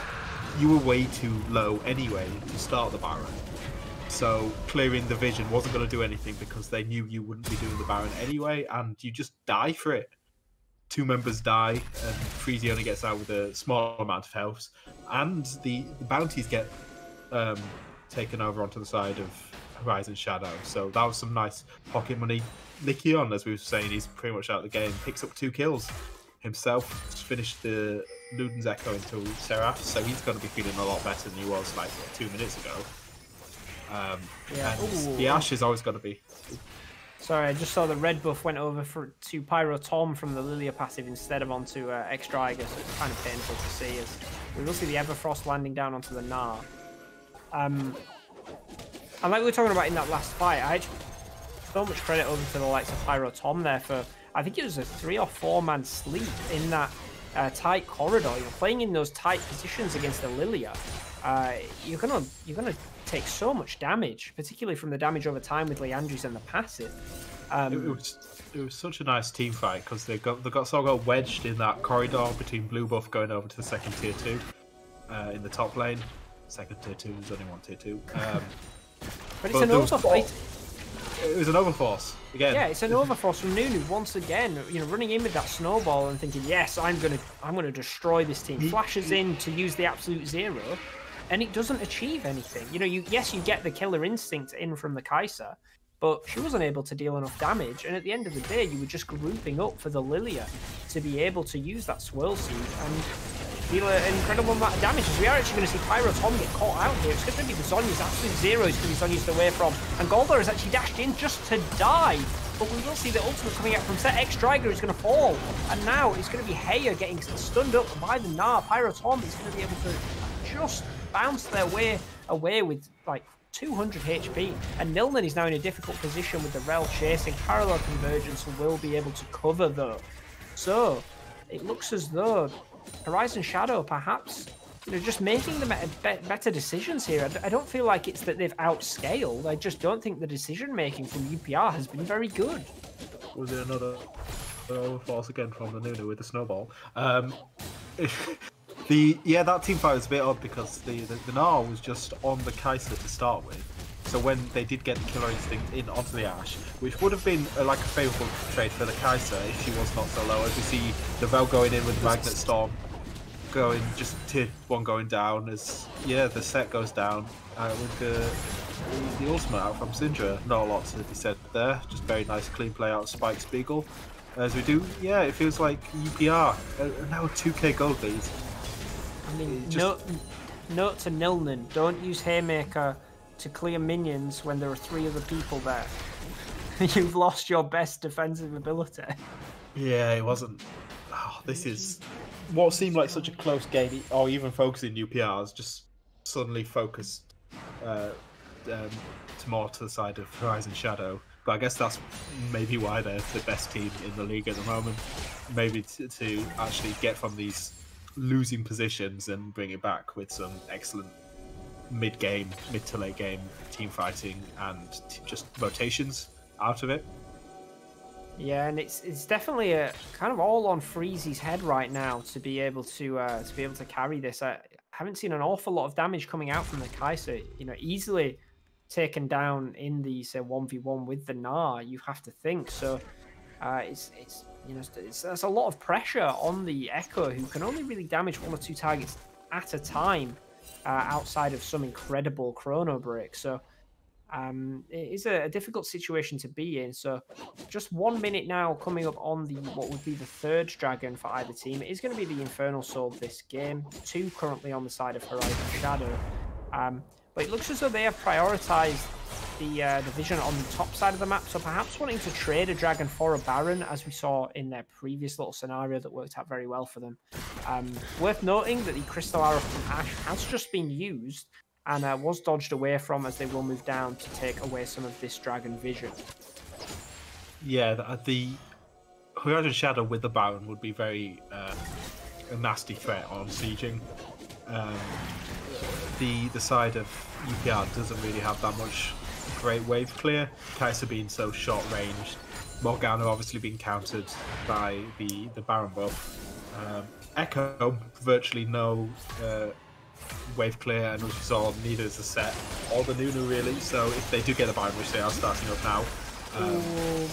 you were way too low anyway to start the Baron. So clearing the vision wasn't going to do anything because they knew you wouldn't be doing the Baron anyway, and you just die for it. 2 members die, and Freezy only gets out with a small amount of health, and the bounties get taken over onto the side of Horizon Shadow. So that was some nice pocket money. Lycaon, as we were saying, he's pretty much out of the game. Picks up 2 kills himself, finished the Luden's Echo into Seraph, so he's going to be feeling a lot better than he was like 2 minutes ago. And the Ash is always going to be... Sorry, I just saw the red buff went over to Pyrotom from the Lilia passive instead of onto X-Strider, so it's kind of painful to see. As we will see the Everfrost landing down onto the Gnar. And like we were talking about in that last fight, I actually so much credit over to the likes of Pyrotom there for, I think it was a 3 or 4 man sleep in that tight corridor. You're playing in those tight positions against the Lilia. You're gonna take so much damage, particularly from the damage over time with Leandris and the passive. It was such a nice team fight because they sort of got wedged in that corridor between blue buff going over to the second tier 2 in the top lane. Second tier 2 is only one tier 2. But it's an overfight. It was an overforce again. Yeah, it's an overforce from Nunu once again. You know, running in with that snowball and thinking, yes, I'm gonna destroy this team. Flashes in to use the absolute zero, and it doesn't achieve anything. You know, you get the killer instinct in from the Kai'Sa, but she wasn't able to deal enough damage. And at the end of the day, you were just grouping up for the Lilia to be able to use that swirl seed and deal an incredible amount of damage. As we are actually going to see Pyro Tom get caught out here. It's going to be the Zhonya's absolute zero. It's going to be Zhonya's away from. And Goldar has actually dashed in just to die. But we will see the ultimate coming out from Set. X-Striker is going to fall. And now it's going to be Heya getting stunned up by the Gnar. Pyro Tom is going to be able to just bounce their way away with like 200 HP. And Nilnan is now in a difficult position with the Rel chasing. Parallel Convergence will be able to cover though. So it looks as though Horizon Shadow perhaps, you know, just making the better decisions here. I don't feel like it's that they've outscaled. I just don't think the decision making from UPR has been very good. Was there another overforce again from the Nunu with the snowball? That team fight was a bit odd because the Gnar was just on the Kai'Sa to start with. So when they did get the killer instinct in onto the Ashe, which would have been like a favourable trade for the Kai'Sa if she was not so low, as we see the Vel going in with the Magnet Storm, going just tier 1 going down as the set goes down with the ultimate out from Syndra. Not a lot to be said there, just very nice clean play out of Spike Spiegel. As we do, it feels like UPR now a 2k gold lead. I mean, note to Nilnan, don't use Haymaker to clear minions when there are 3 other people there. You've lost your best defensive ability. Yeah, it wasn't. Oh, this is what seemed like such a close game, or even focusing UPRs, just suddenly focused more to the side of Horizon Shadow. But I guess that's maybe why they're the best team in the league at the moment. Maybe to actually get from these losing positions and bring it back with some excellent mid to late game team fighting and just rotations out of it. Yeah, and it's definitely a kind of all on Freezy's head right now to be able to carry this. I haven't seen an awful lot of damage coming out from the Kai'Sa. You know, easily taken down in the 1v1 with the Gnar, you have to think. So there's a lot of pressure on the Echo, who can only really damage 1 or 2 targets at a time outside of some incredible chrono break. So it is a difficult situation to be in. So just 1 minute now coming up on what would be the 3rd dragon for either team. It is going to be the Infernal Soul this game. 2 currently on the side of Horizon Shadow. But it looks as though they have prioritized the vision on the top side of the map, so perhaps wanting to trade a dragon for a Baron, as we saw in their previous little scenario that worked out very well for them. Worth noting that the Crystal Arrow from Ashe has just been used and was dodged away from, as they will move down to take away some of this dragon vision. Yeah, the Horizon Shadow with the Baron would be very a nasty threat on sieging. The side of UPR doesn't really have that much great wave clear. Kai'Sa being so short ranged, Morgana obviously being countered by the Baron buff. Echo virtually no wave clear, and which is all neither is the set or the Nunu really. So if they do get the Baron, which they are starting up now.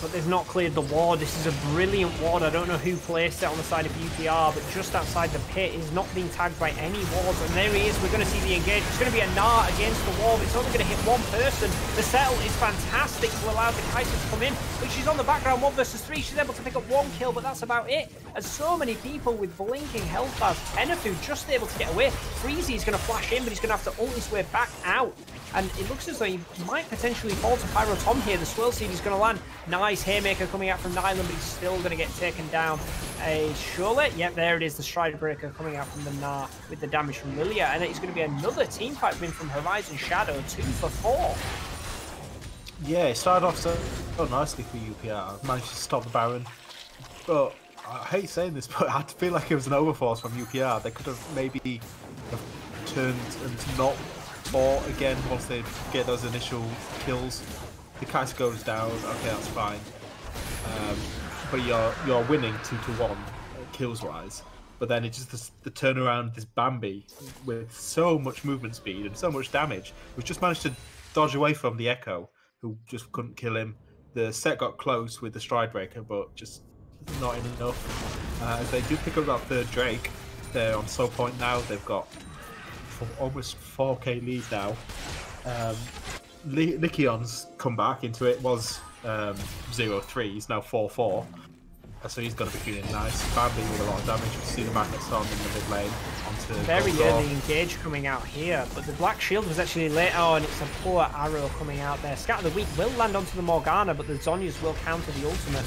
But they've not cleared the ward. This is a brilliant ward. I don't know who placed it on the side of UPR, but just outside the pit is not being tagged by any wards. And there he is. We're going to see the engage. It's going to be a Gnar against the wall. It's only going to hit 1 person. The settle is fantastic to allow the Kai'Sa to come in, but she's on the background 1 versus 3. She's able to pick up 1 kill, but that's about it. As so many people with blinking health bars, Tenefu just able to get away. Freezy is going to flash in, but he's going to have to ult his way back out. And it looks as though he might potentially fall to Pyro Tom here. The swirl seed is going to land. Nice Haymaker coming out from Nyland, but he's still going to get taken down. Surely, yep, there it is. The Stride Breaker coming out from the Gnar with the damage from Lilia. And it's going to be another team fight win from Horizon Shadow, 2 for 4. Yeah, it started off so nicely for UPR. Managed to stop the Baron. But I hate saying this, but I feel like it was an overforce from UPR. They could have maybe turned and not 4 again once they get those initial kills. The Kai'Sa goes down. Okay, that's fine. But you're winning 2-1 kills wise. But then it's just the turnaround. This Bambi with so much movement speed and so much damage, who's just managed to dodge away from the Echo, who just couldn't kill him. The set got close with the Stride Breaker, but just not enough. As they do pick up that third Drake, they're on slow point now. They've got almost 4k lead now. Lycion's come back into it. Was 0-3. He's now 4-4. So he's going to be feeling nice. Bambi with a lot of damage. We see the Magnet Storm in the mid lane. Onto very early engage coming out here, but the Black Shield was actually late. Oh, and it's a poor arrow coming out there. Scatter the Weak will land onto the Morgana, but the Zhonya's will counter the ultimate.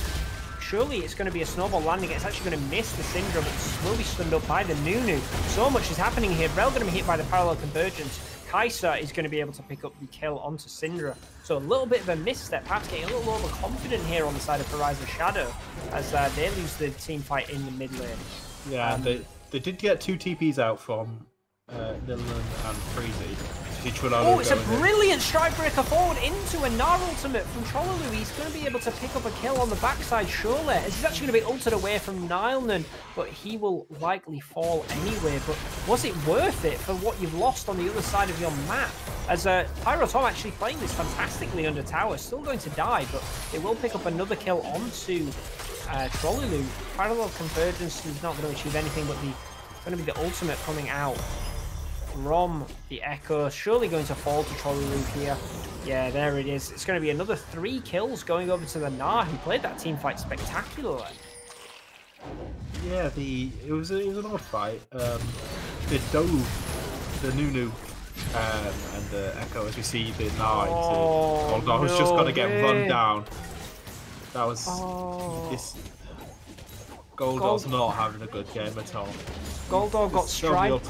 Surely it's going to be a snowball landing. It's actually going to miss the Syndra, but will be stunned up by the Nunu. So much is happening here. Rel going to be hit by the parallel convergence. Kai'Sa is going to be able to pick up the kill onto Syndra. So a little bit of a misstep, perhaps getting a little overconfident here on the side of Horizon Shadow as they lose the team fight in the mid lane. Yeah, they did get 2 TPs out from Nilan and Freezy. Oh, it's a brilliant strike breaker forward into a Gnar ultimate from Chololu. He's going to be able to pick up a kill on the backside, surely. As he's actually going to be ulted away from Nilan, but he will likely fall anyway. But was it worth it for what you've lost on the other side of your map? As Pyro Tom actually playing this fantastically under tower, still going to die, but it will pick up another kill onto Chololu. Parallel convergence is not going to achieve anything, but going to be the ultimate coming out from the Echo, surely going to fall to Chololu here. Yeah, there it is. It's going to be another 3 kills going over to the Gnar, who played that team fight spectacularly. Yeah, it was an odd fight. They dove the Nunu and the Echo as we see the Gnar into Goldar, who's just going to get run down. That was this. Goldar's not having a good game at all. Goldar got Stride.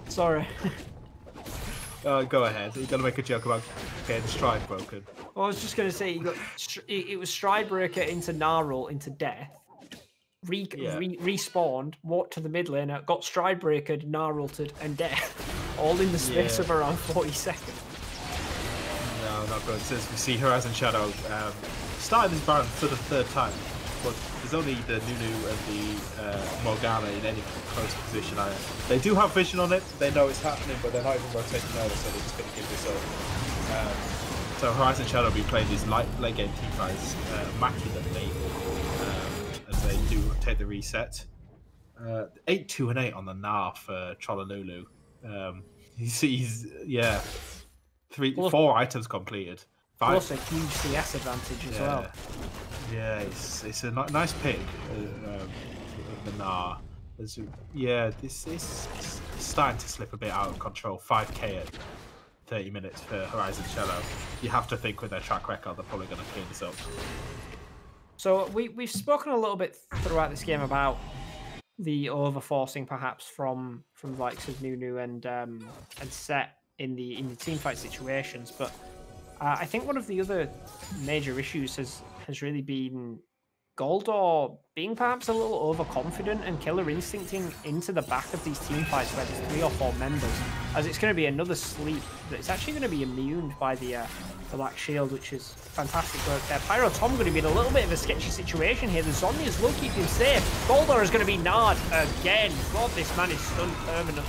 Sorry. Go ahead. You're going to make a joke about getting Stride broken. Well, I was just going to say, it was Stride Breaker into Gnarl into death. Respawned, walked to the mid lane, got Stride Breaker, Gnarlted, and death. All in the space of around 40 seconds. No, not good. As we see Horizon Shadow starting this Baron for the 3rd time. But there's only the Nunu and the Morgana in any close position. They do have vision on it. They know it's happening, but they're not even rotating over, so they're just going to give this up. So Horizon Shadow will be playing these late game team fights immaculately as they do take the reset. 8-2 and 8 on the Gnar for Chololu. He's 4 items completed. 5. Plus a huge CS advantage as well. Yeah, it's a nice pick, the Gnar. This is starting to slip a bit out of control. 5k at 30 minutes for Horizon Shadow. You have to think with their track record, they're probably going to clean this up. So we've spoken a little bit throughout this game about the overforcing, perhaps from the likes of Nunu and Set in the teamfight situations, but I think one of the other major issues has really been Goldar being perhaps a little overconfident and killer instincting into the back of these team fights where there's 3 or 4 members, as it's going to be another sleep that it's actually going to be immuned by the Black Shield, which is fantastic work there. Pyro Tom going to be in a little bit of a sketchy situation here. The Zhonya's will keep him safe. Goldar is going to be Nard again. God, this man is stunned permanently.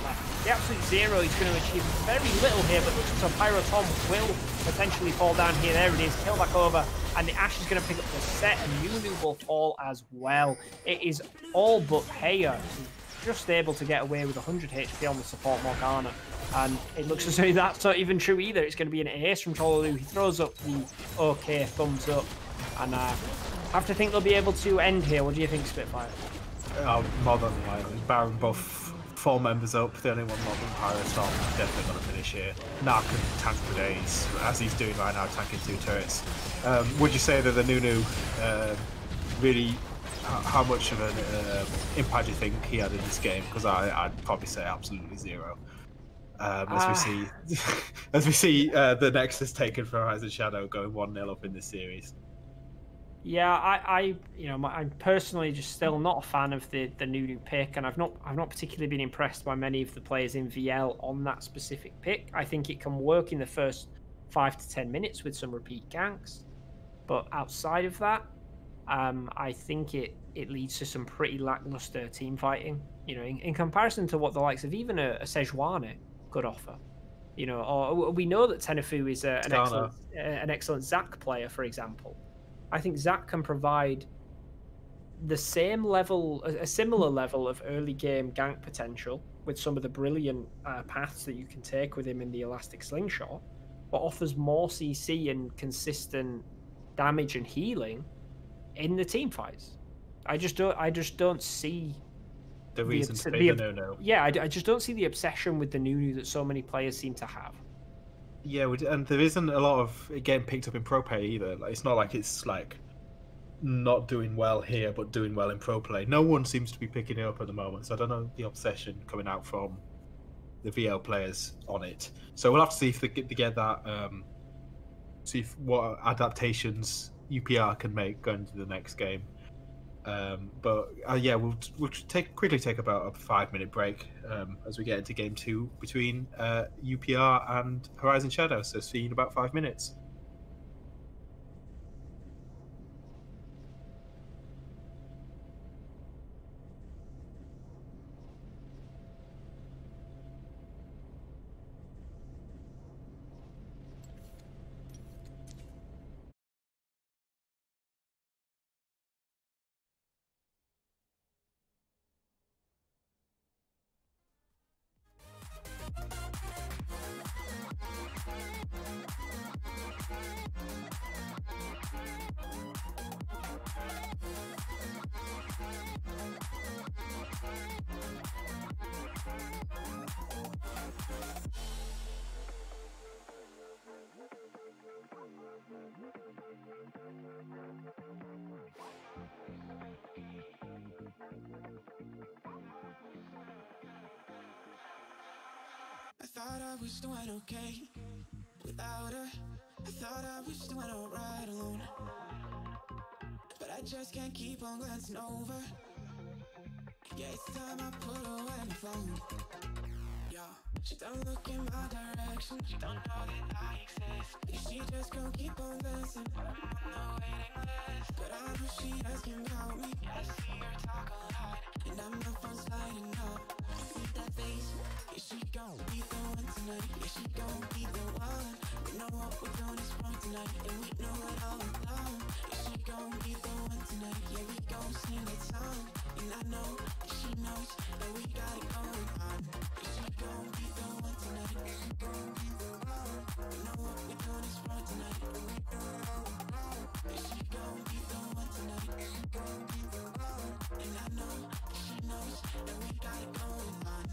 The absolute zero, he's going to achieve very little here, but looks as though Pyro Tom will potentially fall down here. There it is, kill back over, and the Ashe is going to pick up the set, and Nunu will fall as well. It is all but Heya, just able to get away with 100 HP on the support Morgana, and it looks as though that's not even true either. It's going to be an ace from Chololu. He throws up the okay thumbs up, and I have to think they'll be able to end here. What do you think, Spitfire? More than likely. Baron both 4 members up, the only one more than Pyro Storm, definitely going to finish here. Gnar can tank for days, as he's doing right now, tanking 2 turrets. Would you say that the Nunu really, how much of an impact do you think he had in this game? Because I'd probably say absolutely 0. As we see the Nexus taken for Horizon Shadow going 1-0 up in this series. Yeah, I'm personally just still not a fan of the new pick, and I've not particularly been impressed by many of the players in VL on that specific pick. I think it can work in the first 5 to 10 minutes with some repeat ganks, but outside of that, I think it leads to some pretty lackluster team fighting. In comparison to what the likes of even a Sejuani could offer. Or we know that Tenefu is Skarner. an excellent Zac player, for example. I think Zac can provide the same level, a similar level of early game gank potential with some of the brilliant paths that you can take with him in the elastic slingshot, but offers more CC and consistent damage and healing in the team fights. I just don't see The the reason obs- to play the the ob- no-no. yeah, I just don't see the obsession with the Nunu that so many players seem to have. Yeah, and there isn't a lot of it getting picked up in pro play either. Like, it's not like it's like not doing well here, but doing well in pro play. No one seems to be picking it up at the moment, so I don't know the obsession coming out from the VL players on it. So we'll have to see if they get that. See what adaptations UPR can make going into the next game. But yeah, we'll quickly take about a 5 minute break as we get into game 2 between UPR and Horizon Shadow. So see you in about 5 minutes. I thought I was doing okay without her. I thought I was doing alright alone, but I just can't keep on glancing over. Yeah, it's time I put away my phone. Yeah, she don't look in my direction. She don't know that I exist. Yeah, she just gon' keep on dancing. I'm on the waiting list, but I know she asking about me. I see her talk a lot, and I'm my phone's lighting up with that face. Yeah, she gon' be the one tonight. Yeah, she gon' be the one. We know what we're doing is wrong tonight, and we know it all along. Yeah, she gon' be the one tonight. Yeah, we gon' sing that song, and I know that she knows that we got it going on. Yeah, she gon' be the one tonight. Yeah, she gon' be the one. We know what we're doing is wrong tonight, and we know it all along. Yeah, she gon' be the one tonight. Yeah, she gon' be the one, and I know that she knows that we got it going on.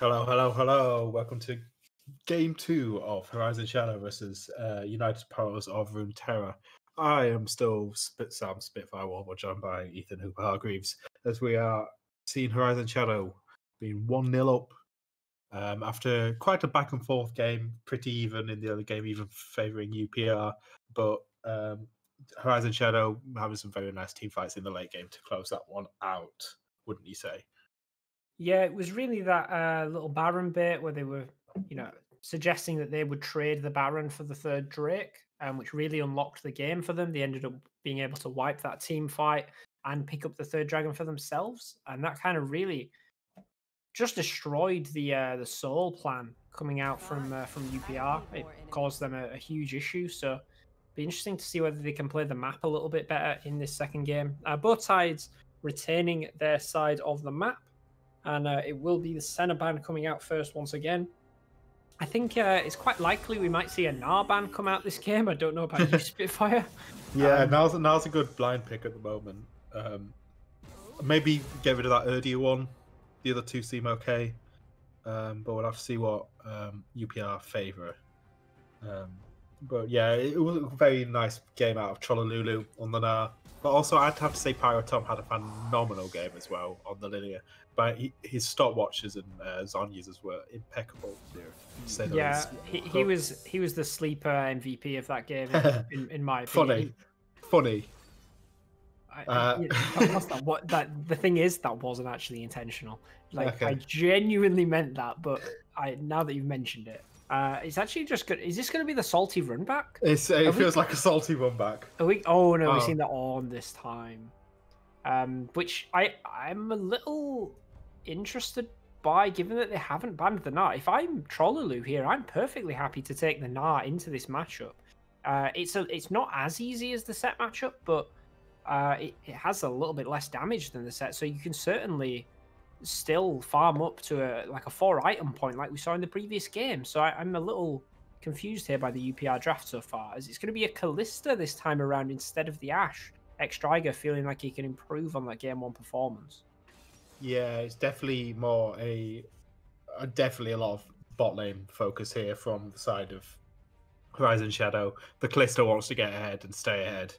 Hello, hello, hello. Welcome to Game 2 of Horizon Shadow versus United Powers of Runeterra. I am still Sam Spitfire Warble, joined by Ethan Hooper Hargreaves, as we are seeing Horizon Shadow being 1-0 up after quite a back and forth game, pretty even in the early game, even favouring UPR. But Horizon Shadow having some very nice team fights in the late game to close that one out, wouldn't you say? Yeah, it was really that little Baron bit where they were, suggesting that they would trade the Baron for the third Drake, which really unlocked the game for them. They ended up being able to wipe that team fight and pick up the third dragon for themselves, and that kind of really just destroyed the soul plan coming out from UPR. It caused them a huge issue. So, be interesting to see whether they can play the map a little bit better in this second game. Both sides retaining their side of the map. And it will be the Senna ban coming out first once again. I think it's quite likely we might see a Gnar ban come out this game. I don't know about you, Spitfire. Yeah, now's a good blind pick at the moment. Maybe get rid of that Urdia one. The other two seem okay, but we'll have to see what UPR favour. But yeah, it was a very nice game out of Trollolulu on the Gnar. But also, I'd have to say Pyrotom had a phenomenal game as well on the linear. But his stopwatches and Zonya's were impeccable. Yeah, he was the sleeper MVP of that game in my opinion. Funny. The thing is that wasn't actually intentional. Like okay. I genuinely meant that, but now that you've mentioned it, it's actually just good. Is this going to be the salty run back? It feels like a salty run back. Oh no, we've seen that on this time. Which I'm a little interested by, given that they haven't banned the Gnar. If I'm Trollolulu here, I'm perfectly happy to take the Gnar into this matchup. It's not as easy as the set matchup, but it has a little bit less damage than the set, so you can certainly still farm up to a 4-item point like we saw in the previous game. So I'm a little confused here by the UPR draft so far, as it's going to be a Callista this time around instead of the Ashe. Xtriger feeling like he can improve on that game 1 performance. Yeah, it's definitely more definitely a lot of bot lane focus here from the side of Horizon Shadow. The Callista wants to get ahead and stay ahead.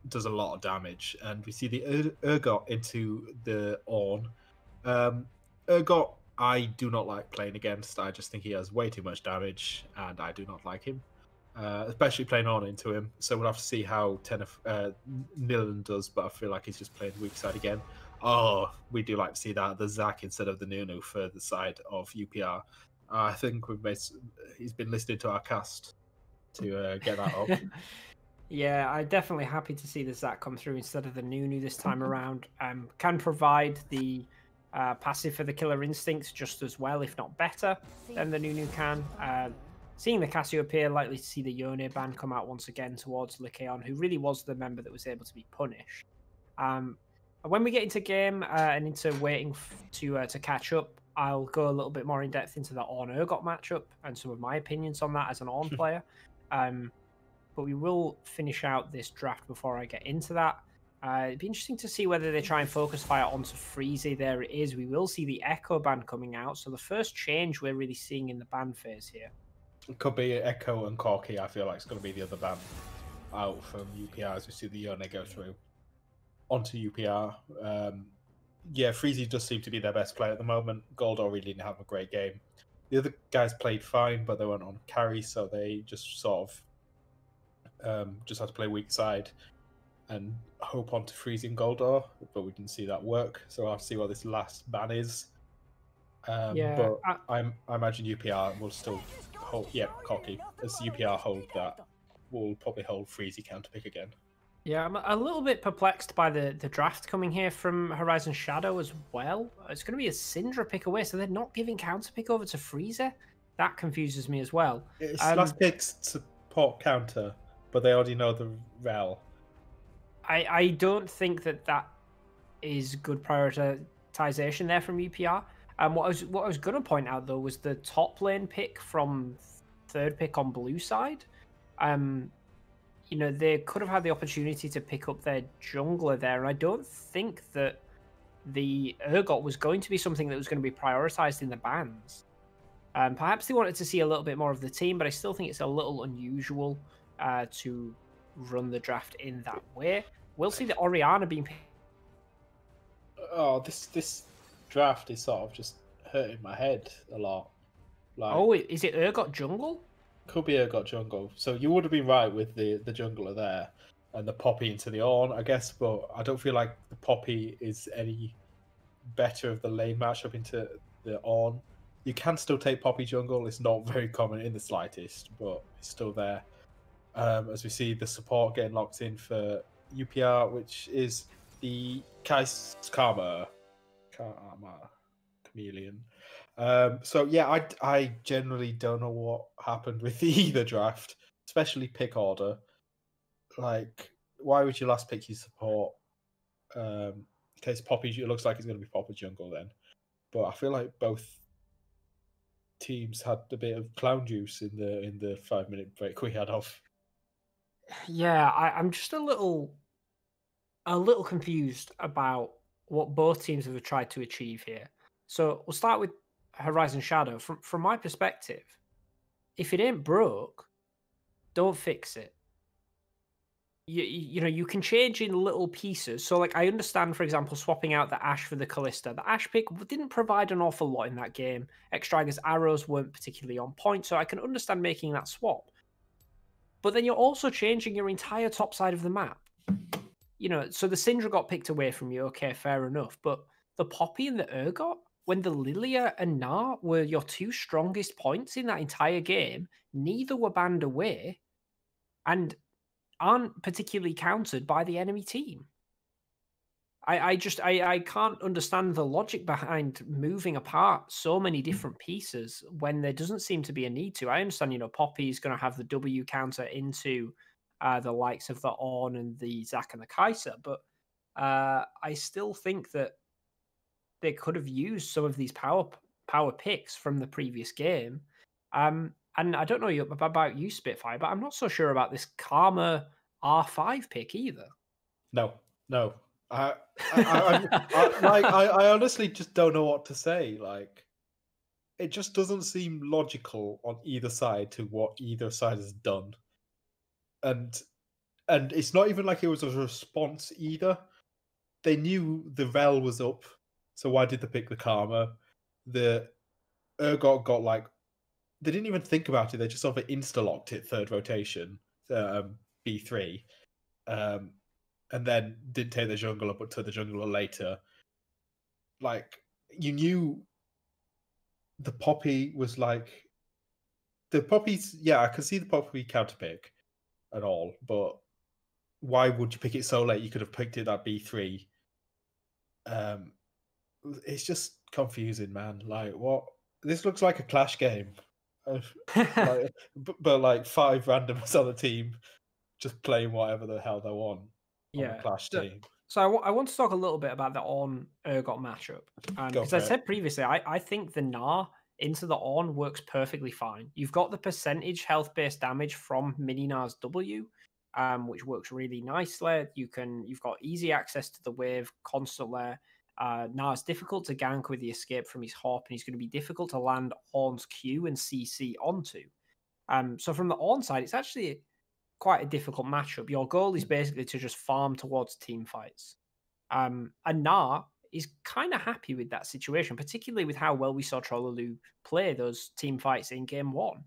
Does a lot of damage, and we see the Urgot into the Ornn. Urgot, I do not like playing against. I just think he has way too much damage, and I do not like him, especially playing Ornn into him. So we'll have to see how Nilan does, but I feel like he's just playing the weak side again. Oh, we do like to see that, the Zac instead of the Nunu for the side of UPR. I think he's been listening to our cast to get that up. Yeah, I'm definitely happy to see the Zac come through instead of the Nunu this time around. Can provide the passive for the Killer Instincts just as well, if not better, than the Nunu can. Seeing the Cassiopeia, likely to see the Yone ban come out once again towards Lycaon, who really was the member that was able to be punished. When we get into game and into waiting to catch up, I'll go a little bit more in depth into the Ornn Urgot matchup and some of my opinions on that as an Ornn player. But we will finish out this draft before I get into that. It'd be interesting to see whether they try and focus fire onto Freezy. There it is. We will see the Echo ban coming out. So the first change we're really seeing in the ban phase here. It could be Echo and Corki. I feel like it's going to be the other ban out from UPR as we see the Yone go through onto UPR. Yeah, Freezy does seem to be their best player at the moment. Goldor really didn't have a great game. The other guys played fine, but they weren't on carry, so they just sort of just had to play weak side and hope onto freezing Goldor, but we didn't see that work. So I'll see what this last ban is. But I imagine UPR will still hold. Yeah, cocky. As UPR hold that, we'll probably hold Freezy counter pick again. Yeah, I'm a little bit perplexed by the draft coming here from Horizon Shadow as well. It's going to be a Syndra pick away, so they're not giving counter pick over to Freezer. That confuses me as well. It's last pick's support counter, but they already know the rel. I don't think that is good prioritization there from UPR. What I was going to point out though was the top lane pick from third pick on blue side. You know, they could have had the opportunity to pick up their jungler there, and I don't think that the Urgot was going to be something that was going to be prioritized in the bans. Perhaps they wanted to see a little bit more of the team, but I still think it's a little unusual to run the draft in that way. We'll see the Orianna being picked. Oh, this draft is sort of just hurting my head a lot. Like, Oh, is it Urgot jungle? could be Urgot jungle. So you would have been right with the jungler there and the Poppy into the Ornn, I guess, but I don't feel like the Poppy is any better of the lane matchup into the Ornn. You can still take Poppy jungle. It's not very common in the slightest, but it's still there. As we see the support getting locked in for UPR, which is the Karma Chameleon. So yeah, I generally don't know what happened with either draft, especially pick order. Like, why would you last pick your support? In case Poppy, it looks like it's going to be Poppy jungle then. But I feel like both teams had a bit of clown juice in the 5-minute break we had off. Yeah, I'm just a little confused about what both teams have tried to achieve here. So we'll start with Horizon Shadow. From my perspective, if it ain't broke, don't fix it. You know, you can change in little pieces. So like I understand, for example, swapping out the Ashe for the Callista. The Ashe pick didn't provide an awful lot in that game. Xtraiger's arrows weren't particularly on point, so I can understand making that swap. But then you're also changing your entire top side of the map. You know, so the Syndra got picked away from you, okay, fair enough. But the Poppy and the Urgot, when the Lilia and Gnar were your two strongest points in that entire game, neither were banned away and aren't particularly countered by the enemy team. I can't understand the logic behind moving apart so many different pieces when there doesn't seem to be a need to. I understand, you know, Poppy is going to have the W counter into the likes of the Ornn and the Zac and the Kai'Sa, but I still think that they could have used some of these power picks from the previous game. And I don't know about you, Spitfire, but I'm not so sure about this Karma R5 pick either. No. I honestly just don't know what to say. Like, it just doesn't seem logical on either side to what either side has done. And it's not even like it was a response either. They knew the Vel was up, so why did they pick the Karma? The Urgot got like, they didn't even think about it. They just sort of insta-locked it third rotation, B3, and then didn't take the jungler, but took the jungler later. Like, you knew the Poppy was like, the Poppy's, yeah, I can see the Poppy counter pick and all, but why would you pick it so late? You could have picked it at B3. It's just confusing, man. Like, what? This looks like a Clash game. Like, but like 5 randoms on the team just playing whatever the hell they want on the Clash team. So I want to talk a little bit about the Ornn Urgot matchup. Because I said previously, I think the Gnar into the Ornn works perfectly fine. You've got the percentage health-based damage from Mini Gnar's W, which works really nicely. You've got easy access to the wave constantly. Gnar's difficult to gank with the escape from his hop, and he's going to be difficult to land Ornn's Q and CC onto. So from the Ornn side, it's actually quite a difficult matchup. Your goal is basically to just farm towards team fights. And Gnar is kind of happy with that situation, particularly with how well we saw Trollaloo play those team fights in game 1.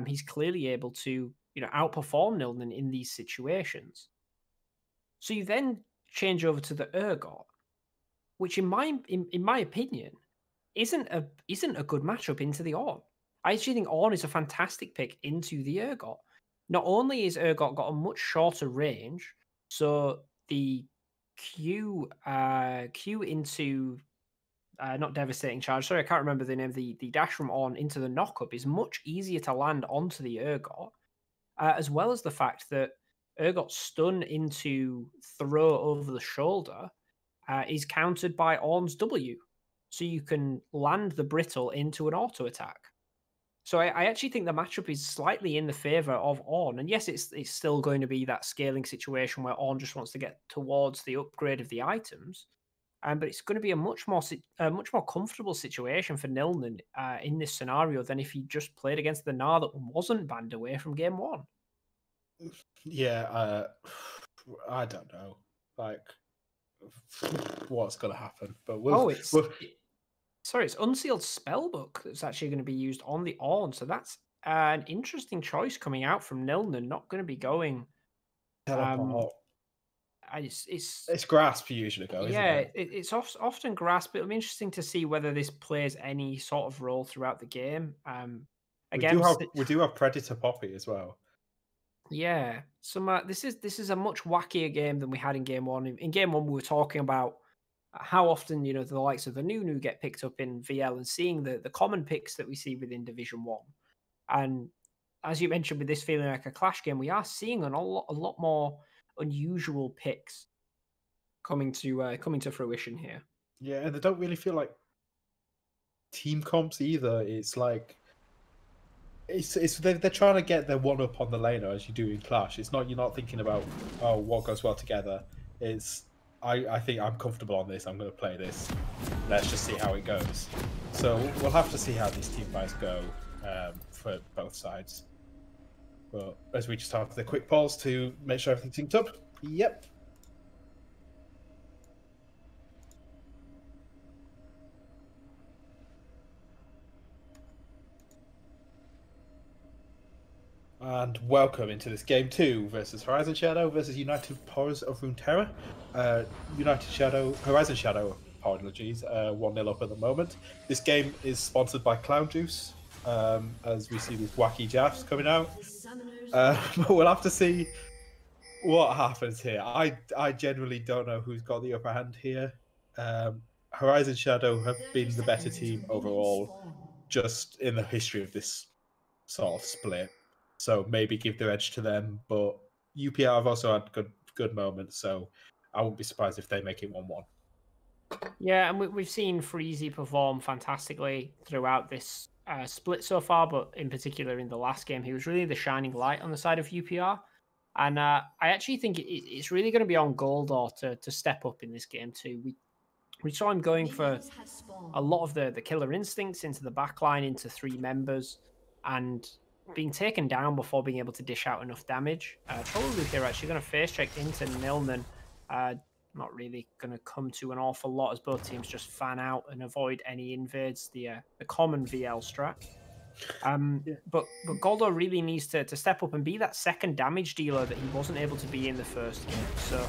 He's clearly able to, you know, outperform Nilden in these situations. So you then change over to the Urgot, which in my opinion isn't a good matchup into the Ornn. I actually think Ornn is a fantastic pick into the Urgot. Not only is Urgot got a much shorter range, so the Q into not devastating charge. Sorry, I can't remember the name. The dash from Ornn into the knockup is much easier to land onto the Urgot, as well as the fact that Urgot's stun into throw over the shoulder is countered by Ornn's W, so you can land the brittle into an auto attack. So I actually think the matchup is slightly in the favor of Ornn. And yes, it's still going to be that scaling situation where Ornn just wants to get towards the upgrade of the items. But it's going to be a much more comfortable situation for Nilnan in this scenario than if he just played against the Gnar that wasn't banned away from game one. Yeah, I don't know, like what's going to happen, but sorry, it's Unsealed Spellbook that's actually going to be used on the Ornn, so that's an interesting choice coming out from Nilnan. Not going to be going. Teleport. It's Grasp usually go, isn't it? It's often Grasp. It'll be interesting to see whether this plays any sort of role throughout the game. Again, we do have Predator Poppy as well. Yeah, this is a much wackier game than we had in game one. In game one, we were talking about how often the likes of the Nunu get picked up in VL, and seeing the common picks that we see within Division 1. And as you mentioned, with this feeling like a clash game, we are seeing a lot more unusual picks coming to fruition here. Yeah, and they don't really feel like team comps either. It's like they're trying to get their one up on the laner as you do in Clash. It's not, you're not thinking about, oh, what goes well together. It's I think I'm comfortable on this, I'm going to play this. Let's just see how it goes. So we'll have to see how these team fights go for both sides. But as we just have the quick pause to make sure everything's synced up. Yep. And welcome into this game 2 versus Horizon Shadow versus United Poros of Runeterra. Horizon Shadow, apologies, 1-0 up at the moment. This game is sponsored by Clown Juice, as we see these wacky jaffs coming out. But we'll have to see what happens here. I generally don't know who's got the upper hand here. Horizon Shadow have been the better team overall, just in the history of this sort of split. So maybe give their edge to them, but UPR have also had good moments, so I wouldn't be surprised if they make it 1-1. Yeah, and we've seen Freezy perform fantastically throughout this split so far, but in particular in the last game, he was really the shining light on the side of UPR. And I actually think it's really going to be on Goldor to step up in this game too. We saw him going for a lot of the killer instincts into the backline, into 3 members, and being taken down before being able to dish out enough damage. Probably here actually going to face check into Nilnan. Not really going to come to an awful lot as both teams just fan out and avoid any invades, the common VL strat. But Goldor really needs to step up and be that second damage dealer that he wasn't able to be in the first game. So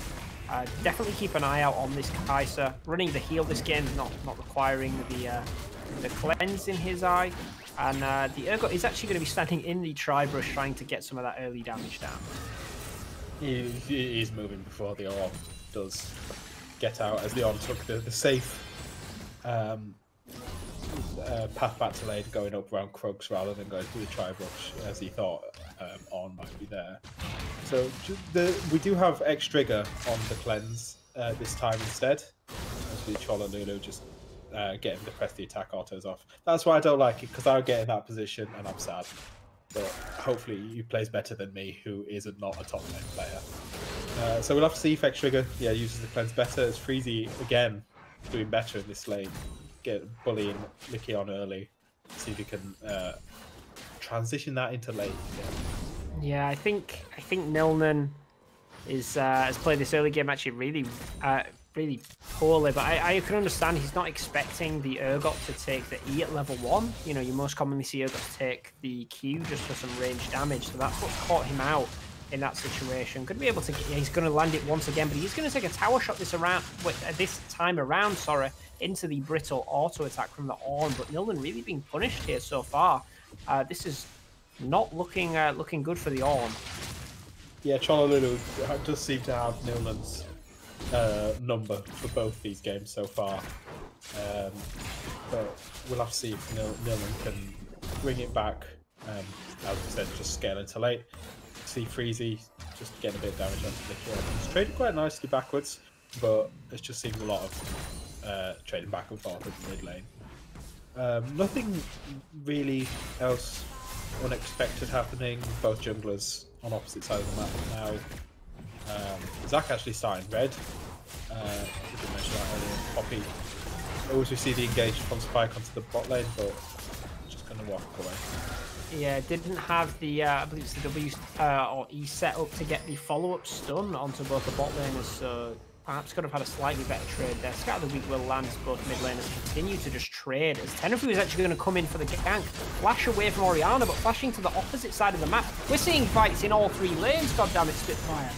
definitely keep an eye out on this Kai'Sa. Running the heal this game, not requiring the cleanse in his eye. And the Urgot is actually going to be standing in the Tri-Brush trying to get some of that early damage down. He is moving before the Ornn does get out, as the Ornn took the safe path back to lane, going up around Krugs rather than going through the Tri-Brush, as he thought Ornn might be there. So we do have X-Trigger on the cleanse this time instead, as the Cholalulu just getting to press the attack autos off. That's why I don't like it, because I'll get in that position and I'm sad. But hopefully he plays better than me, who is not a top lane player. So we'll have to see if X-Trigger uses the cleanse better, as Freezy, again, doing better in this lane. Get bullying Mickey on early, see if he can transition that into late. Yeah, I think Nilnan has played this early game actually really poorly, but I can understand he's not expecting the Urgot to take the E at level 1. You most commonly see Urgot take the Q just for some range damage, so that's what's caught him out in that situation. Could be able to he's going to land it once again, but he's going to take a tower shot this time around, into the brittle auto attack from the Ornn. But Nilnan really being punished here so far. This is not looking good for the Ornn. Yeah, Cholalulu does seem to have Nilnan's number for both these games so far, but we'll have to see if Nilnan can bring it back. As I said, just scale into late. See Freezy just getting a bit of damage onto the kill. He's traded quite nicely backwards, but it just seems a lot of trading back and forth in the mid lane. Nothing really else unexpected happening. Both junglers on opposite sides of the map now. Zac actually starting red, We didn't mention that earlier. Poppy. Always we see the engage from Spike onto the bot lane, but just going to walk away. Yeah, didn't have the, I believe it's the W or E set up to get the follow-up stun onto both the bot laners, so perhaps could have had a slightly better trade there. Scatter the Weak Will lands, both mid laners continue to just trade, as Tenfu is actually going to come in for the gank, flash away from Orianna, but flashing to the opposite side of the map. We're seeing fights in all 3 lanes, goddammit Spitfire.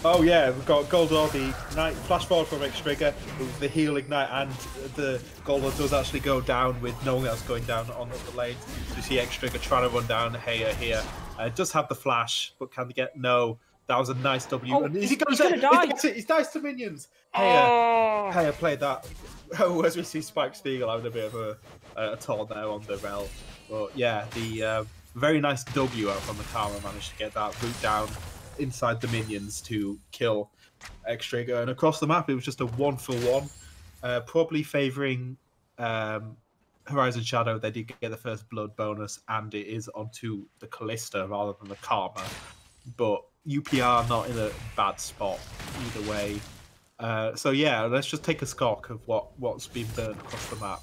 Oh yeah, we've got Goldor, the Ignite, flash forward from X-Trigger, with the heal Ignite, and the Goldor does actually go down with no one else going down on the lane. So you see X-Trigger trying to run down Heya here. It does have the flash, but can they get... No. That was a nice W. Oh, and he's gonna die. He's nice to minions. Heya played that. Oh, as we see Spike Spiegel having a bit of a toll there on the Rel. But yeah, the very nice W out from the Karma managed to get that root down inside the minions to kill X-Trigger. And across the map, it was just a 1-for-1. Probably favouring Horizon Shadow. They did get the first blood bonus, and it is onto the Callista rather than the Karma. But UPR not in a bad spot either way. So yeah, let's just take a stock of what's been burnt across the map.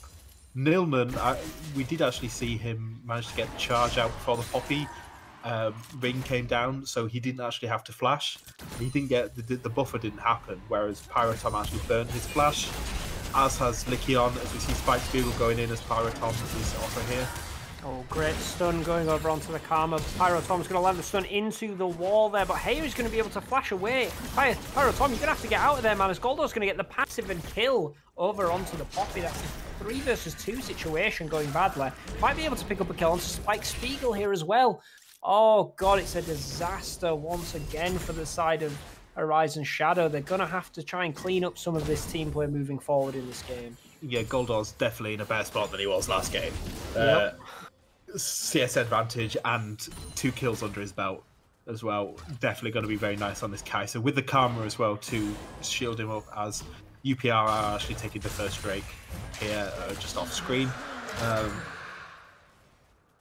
Nilman, we did actually see him manage to get the charge out before the Poppy ring came down, so he didn't actually have to flash. He didn't get the buffer didn't happen, whereas Pyrotom actually burnt his flash, as has Lycion, as we see Spike Spiegel going in as Pyrotom is also here. Oh, great stun going over onto the Karma. Pyrotom's going to land the stun into the wall there, but Heya is going to be able to flash away. Pyrotom, you're going to have to get out of there, man, as Goldor's going to get the passive and kill over onto the Poppy. That's a 3 versus 2 situation going badly. Might be able to pick up a kill onto Spike Spiegel here as well. Oh, God, it's a disaster once again for the side of Horizon Shadow. They're going to have to try and clean up some of this team play moving forward in this game. Yeah, Goldor's definitely in a better spot than he was last game. Yep. CS advantage and 2 kills under his belt as well. Definitely going to be very nice on this Kai'Sa, with the Karma as well to shield him up, as UPR are actually taking the first Drake here just off screen.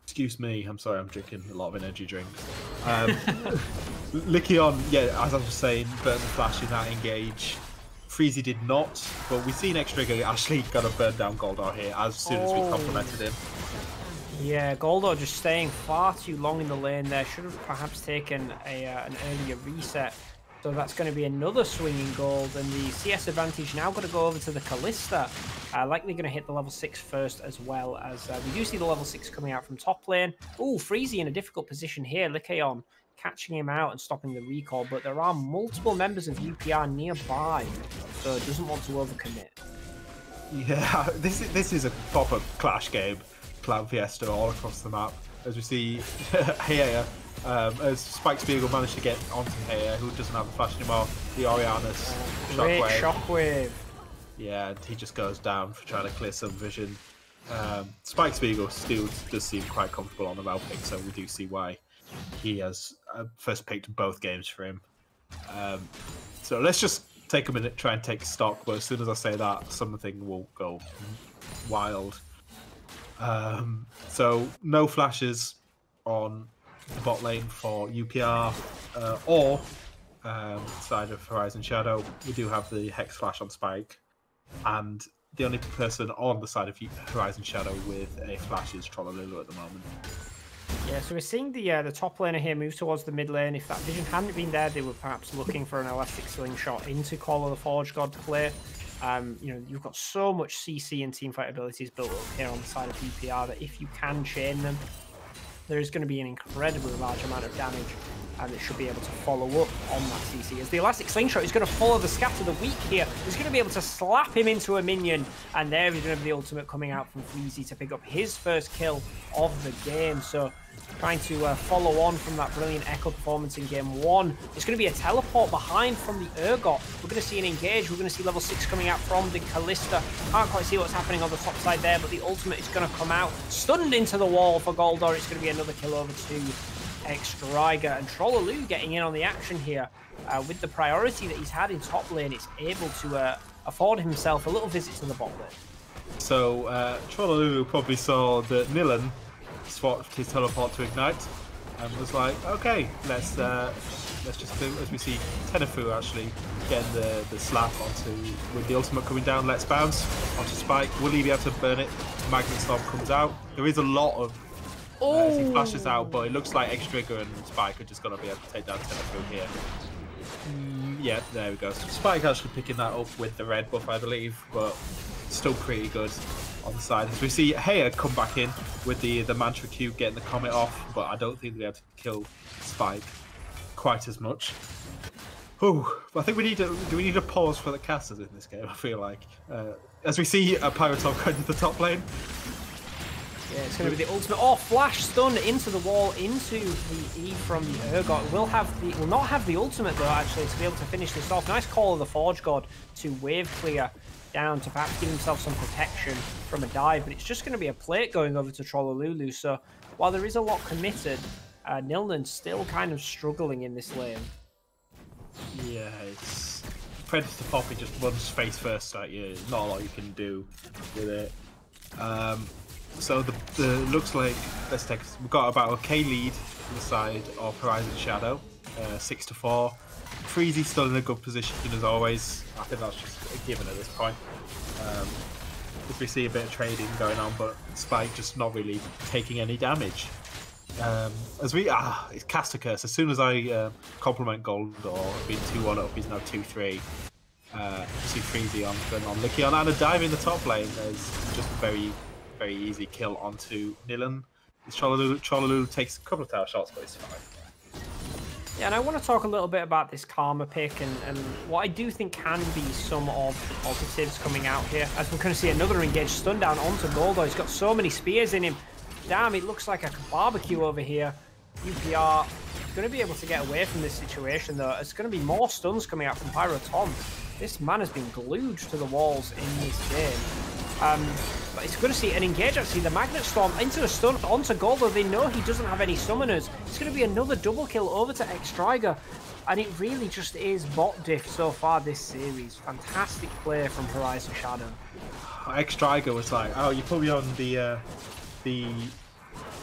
Excuse me, I'm sorry, I'm drinking a lot of energy drinks. Lycion, yeah, as I was saying, burnt the flash in that engage. Freezy did not, but we've seen X-Trigger actually going to burn down Goldor here as soon as we complimented him. Yeah, Goldor just staying far too long in the lane there. Should have perhaps taken an earlier reset. So that's going to be another swinging gold, and the CS advantage now got to go over to the Callista. Likely going to hit the level 6 first, as well as we do see the level 6 coming out from top lane. Ooh, Freezy in a difficult position here. Lycion catching him out and stopping the recall, but there are multiple members of UPR nearby, so it doesn't want to overcommit. Yeah, this is a proper clash game. Cloud Fiesta all across the map, as we see Heya, as Spike Spiegel managed to get onto Heya, who doesn't have the flash anymore. The Orianna's Shockwave. Yeah, he just goes down for trying to clear some vision. Spike Spiegel still does seem quite comfortable on the Val pick, so we do see why he has first picked both games for him. So let's just take a minute, try and take stock, but as soon as I say that, something will go wild. So no flashes on the bot lane for UPR or side of Horizon Shadow. We do have the Hex Flash on Spike, and the only person on the side of Horizon Shadow with a flash is Trollolulu at the moment. Yeah, so we're seeing the top laner here move towards the mid lane. If that vision hadn't been there, they were perhaps looking for an elastic slingshot into Call of the Forge God play. You know, you've got so much CC and teamfight abilities built up here on the side of UPR that if you can chain them, there is going to be an incredibly large amount of damage, and it should be able to follow up on that CC. As the elastic slingshot is going to follow the Scatter the Weak here, he's going to be able to slap him into a minion, and there is going to be the ultimate coming out from Freezy to pick up his first kill of the game. So trying to follow on from that brilliant Echo performance in game 1. It's going to be a teleport behind from the Urgot. We're going to see an engage. We're going to see level 6 coming out from the Callista. Can't quite see what's happening on the top side there, but the ultimate is going to come out. Stunned into the wall for Goldor. It's going to be another kill over to X-Striker. And Trollolulu getting in on the action here. With the priority that he's had in top lane, it's able to afford himself a little visit to the bot lane. So Trollolulu probably saw that Nilan swapped his teleport to Ignite and was like, okay, let's let's just do, as we see Tenefu actually getting the slap onto, with the ultimate coming down, let's bounce onto Spike. Will he be able to burn it? Magnet Storm comes out. There is a lot of as he flashes out, but it looks like X-Trigger and Spike are just going to be able to take down Tenefu here. Yeah, there we go. So Spike actually picking that up with the red buff, I believe, but still pretty good on the side. As we see Heya come back in with the Mantra Cube getting the Comet off, but I don't think they're able to kill Spike quite as much. Ooh, I think we need do we need a pause for the casters in this game, I feel like. As we see Pyrotom going to the top lane. Yeah, it's going to be the ultimate. Oh, flash stun into the wall, into the E from the Urgot. Will not have the ultimate though, actually, to be able to finish this off. Nice call of the Forge God to wave clear down to perhaps give himself some protection from a dive, but it's just going to be a plate going over to Trollolulu. So while there is a lot committed, Nilnon's still kind of struggling in this lane. Yeah, it's Predator Poppy just runs face first at you. There's not a lot you can do with it. So the looks like we've got about a K lead on the side of Horizon Shadow, 6-4. Freezy's still in a good position as always. I think that's just a given at this point. If we see a bit of trading going on, but Spike just not really taking any damage. As we it's Caster Curse. As soon as I compliment Goldor being 2-1 up, he's now 2-3. See Freezy on Lycion and a dive in the top lane. There's just very easy kill onto Nilon. Trollolulu takes a couple of tower shots, but it's fine. Yeah, and I want to talk a little bit about this Karma pick and what I do think can be some of the positives coming out here. As we're going to see another engaged stun down onto Goldor. He's got so many spears in him. Damn, it looks like a barbecue over here. UPR going to be able to get away from this situation, though. It's going to be more stuns coming out from Pyrotom. This man has been glued to the walls in this game. But it's going to see an engage, actually. The Magnet Storm into the stun onto Goldor. They know he doesn't have any summoners. It's going to be another double kill over to X-Striger. And it really just is bot diff so far this series. Fantastic play from Horizon Shadow. X-Striger was like, oh, you put me on the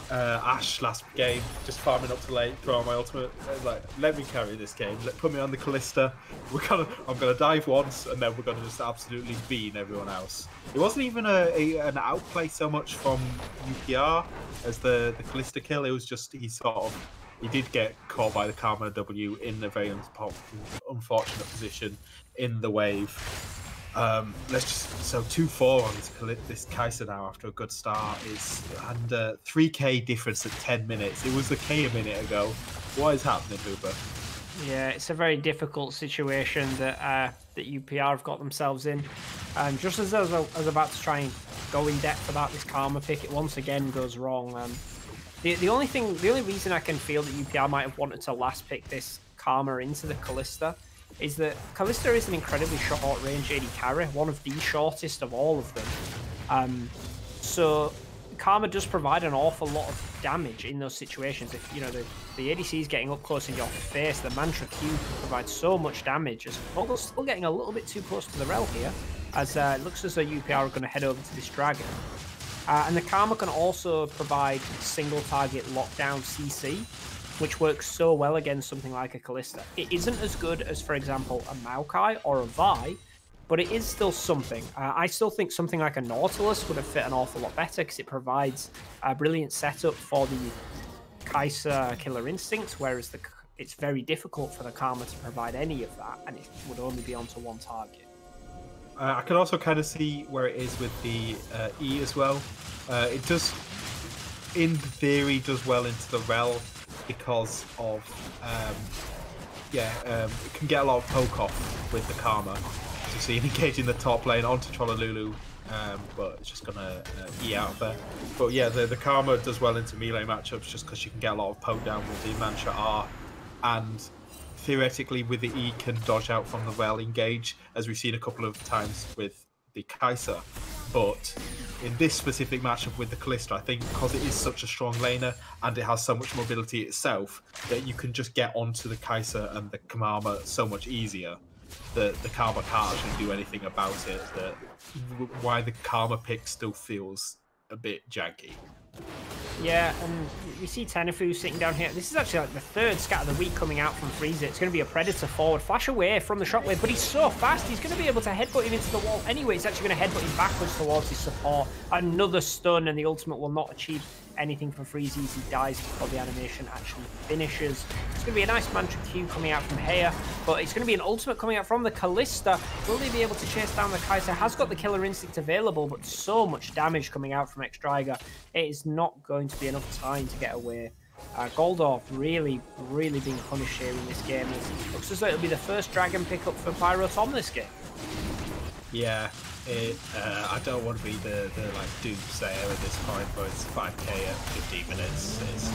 Ashe last game, just farming up to late, throwing my ultimate. Like, let me carry this game. Put me on the Callista. I'm gonna dive once, and then we're gonna just absolutely bean everyone else. It wasn't even an outplay so much from UPR as the Callista kill. It was just he did get caught by the Karma W in a very unfortunate position in the wave. So 2-4 on this Kai'Sa now after a good start and 3k difference at 10 minutes. It was a K a minute ago. What is happening, Hooper? Yeah, it's a very difficult situation that UPR have got themselves in. Just as I was about to try and go in depth about this Karma pick, it once again goes wrong. The only reason I can feel that UPR might have wanted to last pick this Karma into the Callista is that Callista is an incredibly short-range AD carry, one of the shortest of all of them. So Karma does provide an awful lot of damage in those situations. If the ADC is getting up close in your face, the Mantra Cube provides so much damage. Although still getting a little bit too close to the rel here, as it looks as though UPR are going to head over to this dragon. And the Karma can also provide single-target lockdown CC, which works so well against something like a Callista. It isn't as good as, for example, a Maokai or a Vi, but it is still something. I still think something like a Nautilus would have fit an awful lot better because it provides a brilliant setup for the Kai'Sa Killer Instinct, whereas it's very difficult for the Karma to provide any of that, and it would only be onto one target. I can also kind of see where it is with the E as well. It does, in theory, does well into the rel, because of it can get a lot of poke off with the Karma. As you see, engaging the top lane onto Trollolulu, but it's just gonna E out of there. But yeah, the Karma does well into melee matchups just because you can get a lot of poke down with the Mantra R, and theoretically with the E can dodge out from the rel engage, as we've seen a couple of times with the Kai'Sa. But in this specific matchup with the Callista, I think because it is such a strong laner and it has so much mobility itself, that you can just get onto the Kai'Sa and the Karma so much easier. The Karma can't actually do anything about it. Why the Karma pick still feels a bit janky. Yeah, and we see Tenefu sitting down here. This is actually like the third scat of the week coming out from Frieza. It's going to be a Predator forward. Flash away from the shockwave, but he's so fast, he's going to be able to headbutt him into the wall. Anyway, it's actually going to headbutt him backwards towards his support. Another stun, and the ultimate will not achieve anything from Frieza as he dies before the animation actually finishes. It's going to be a nice mantra Q coming out from Heya, but it's going to be an ultimate coming out from the Callista. Will they be able to chase down the Kaiser? Has got the killer instinct available, but so much damage coming out from Xtriger. It is not going to be enough time to get away. Goldorf really being punished here in this game. It looks as though it'll be the first dragon pickup for Pyro Tom this game. Yeah, I don't want to be the like doomsayer at this point, but it's 5k at 15 minutes. It's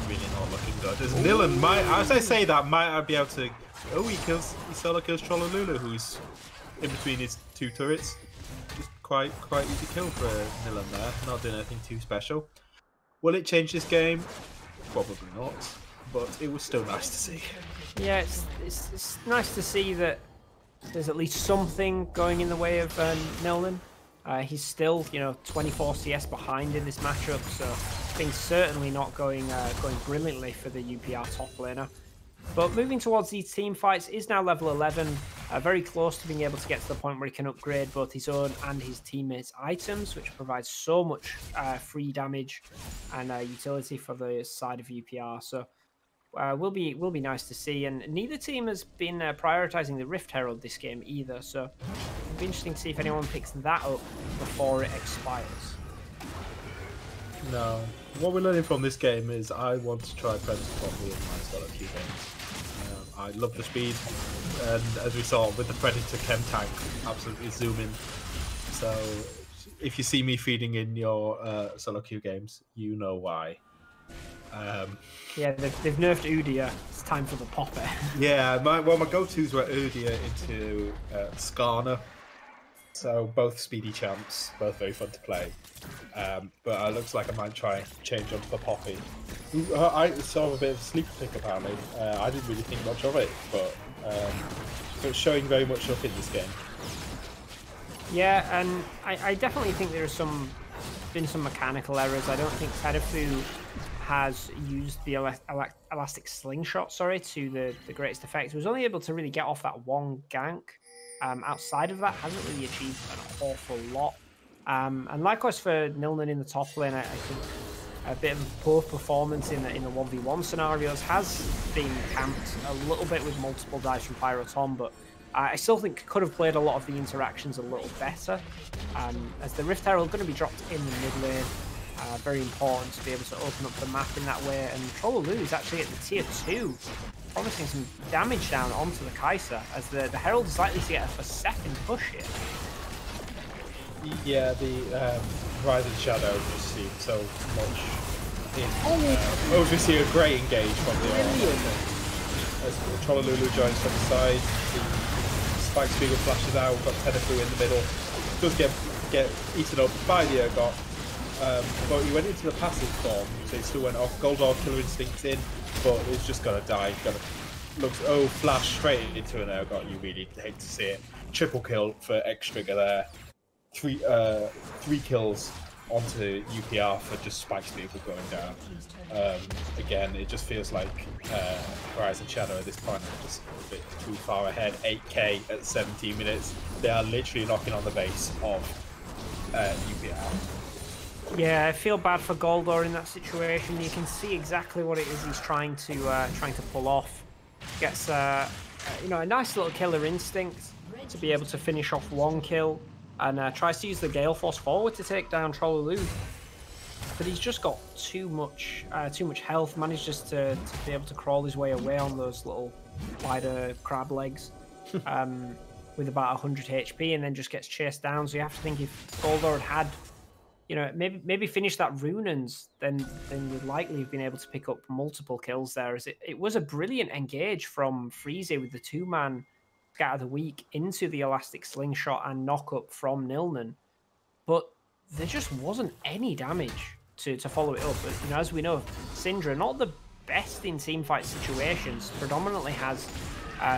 really not looking good. As Nilan might, as I say that, might I be able to? Oh, he solo kills Trollolulu, who's in between his two turrets. Just quite easy kill for Nilan there. Not doing anything too special. Will it change this game? Probably not, but it was still nice to see. Yeah, it's nice to see that there's at least something going in the way of Nilan. He's still, 24 CS behind in this matchup, so things certainly not going brilliantly for the UPR top laner. But moving towards these team fights, is now level 11, very close to being able to get to the point where he can upgrade both his own and his teammates' items, which provides so much free damage and utility for the side of UPR. So will be nice to see. And neither team has been prioritizing the Rift Herald this game either, so it'll be interesting to see if anyone picks that up before it expires. No. What we're learning from this game is I want to try Predator properly in my solo queue games. I love the speed, and as we saw with the Predator Chem Tank, absolutely zooming. So if you see me feeding in your solo queue games, you know why. Yeah, they've nerfed Udia. It's time for the popper. Yeah, my go-tos were Udia into Skarner. So both speedy champs, both very fun to play. But it looks like I might try and change onto the Poppy. I saw a bit of sleep pick apparently. I didn't really think much of it, but it's showing very much up in this game. Yeah, and I definitely think there's been some mechanical errors. I don't think Tenefu has used the elastic slingshot, to the greatest effect. He was only able to really get off that one gank. Outside of that, hasn't really achieved an awful lot. And likewise for Nilnan in the top lane, I think a bit of poor performance in the 1v1 scenarios has been camped a little bit with multiple dives from Pyro Tom, but I still think could have played a lot of the interactions a little better. As the Rift Herald going to be dropped in the mid lane, very important to be able to open up the map in that way. And Trollolulu is actually at the tier 2, promising some damage down onto the Kaiser, as the Herald is likely to get a second push here. Yeah, the Horizon Shadow just seemed so much in. Obviously, a great engage from the as Trollolulu joins from the side. The Spike Spiegel flashes out. We've got Tenefu in the middle. Does get eaten up by the Urgot. But he went into the passive form, so he still went off. Goldorf Killer Instinct's in, but it's just gonna die. Flash straight into an Urgot. You really hate to see it. Triple kill for Xtriger there. Three kills onto UPR for just Spike's vehicle going down. Again, it just feels like Horizon Shadow at this point are just a bit too far ahead. 8k at 17 minutes. They are literally knocking on the base of UPR. Yeah, I feel bad for Goldor in that situation. You can see exactly what it is he's trying to pull off. Gets a nice little killer instinct to be able to finish off one kill, and tries to use the Gale Force forward to take down Trollolulu. But he's just got too much health. Manages to be able to crawl his way away on those little spider crab legs with about 100 HP, and then just gets chased down. So you have to think if Goldor had maybe finish that Runans, then would likely have been able to pick up multiple kills there. As it was a brilliant engage from Frieza with the 2-man scatter of the week into the elastic slingshot and knock up from Nilnan, but there just wasn't any damage to follow it up. But, as we know, Syndra, not the best in teamfight situations, predominantly has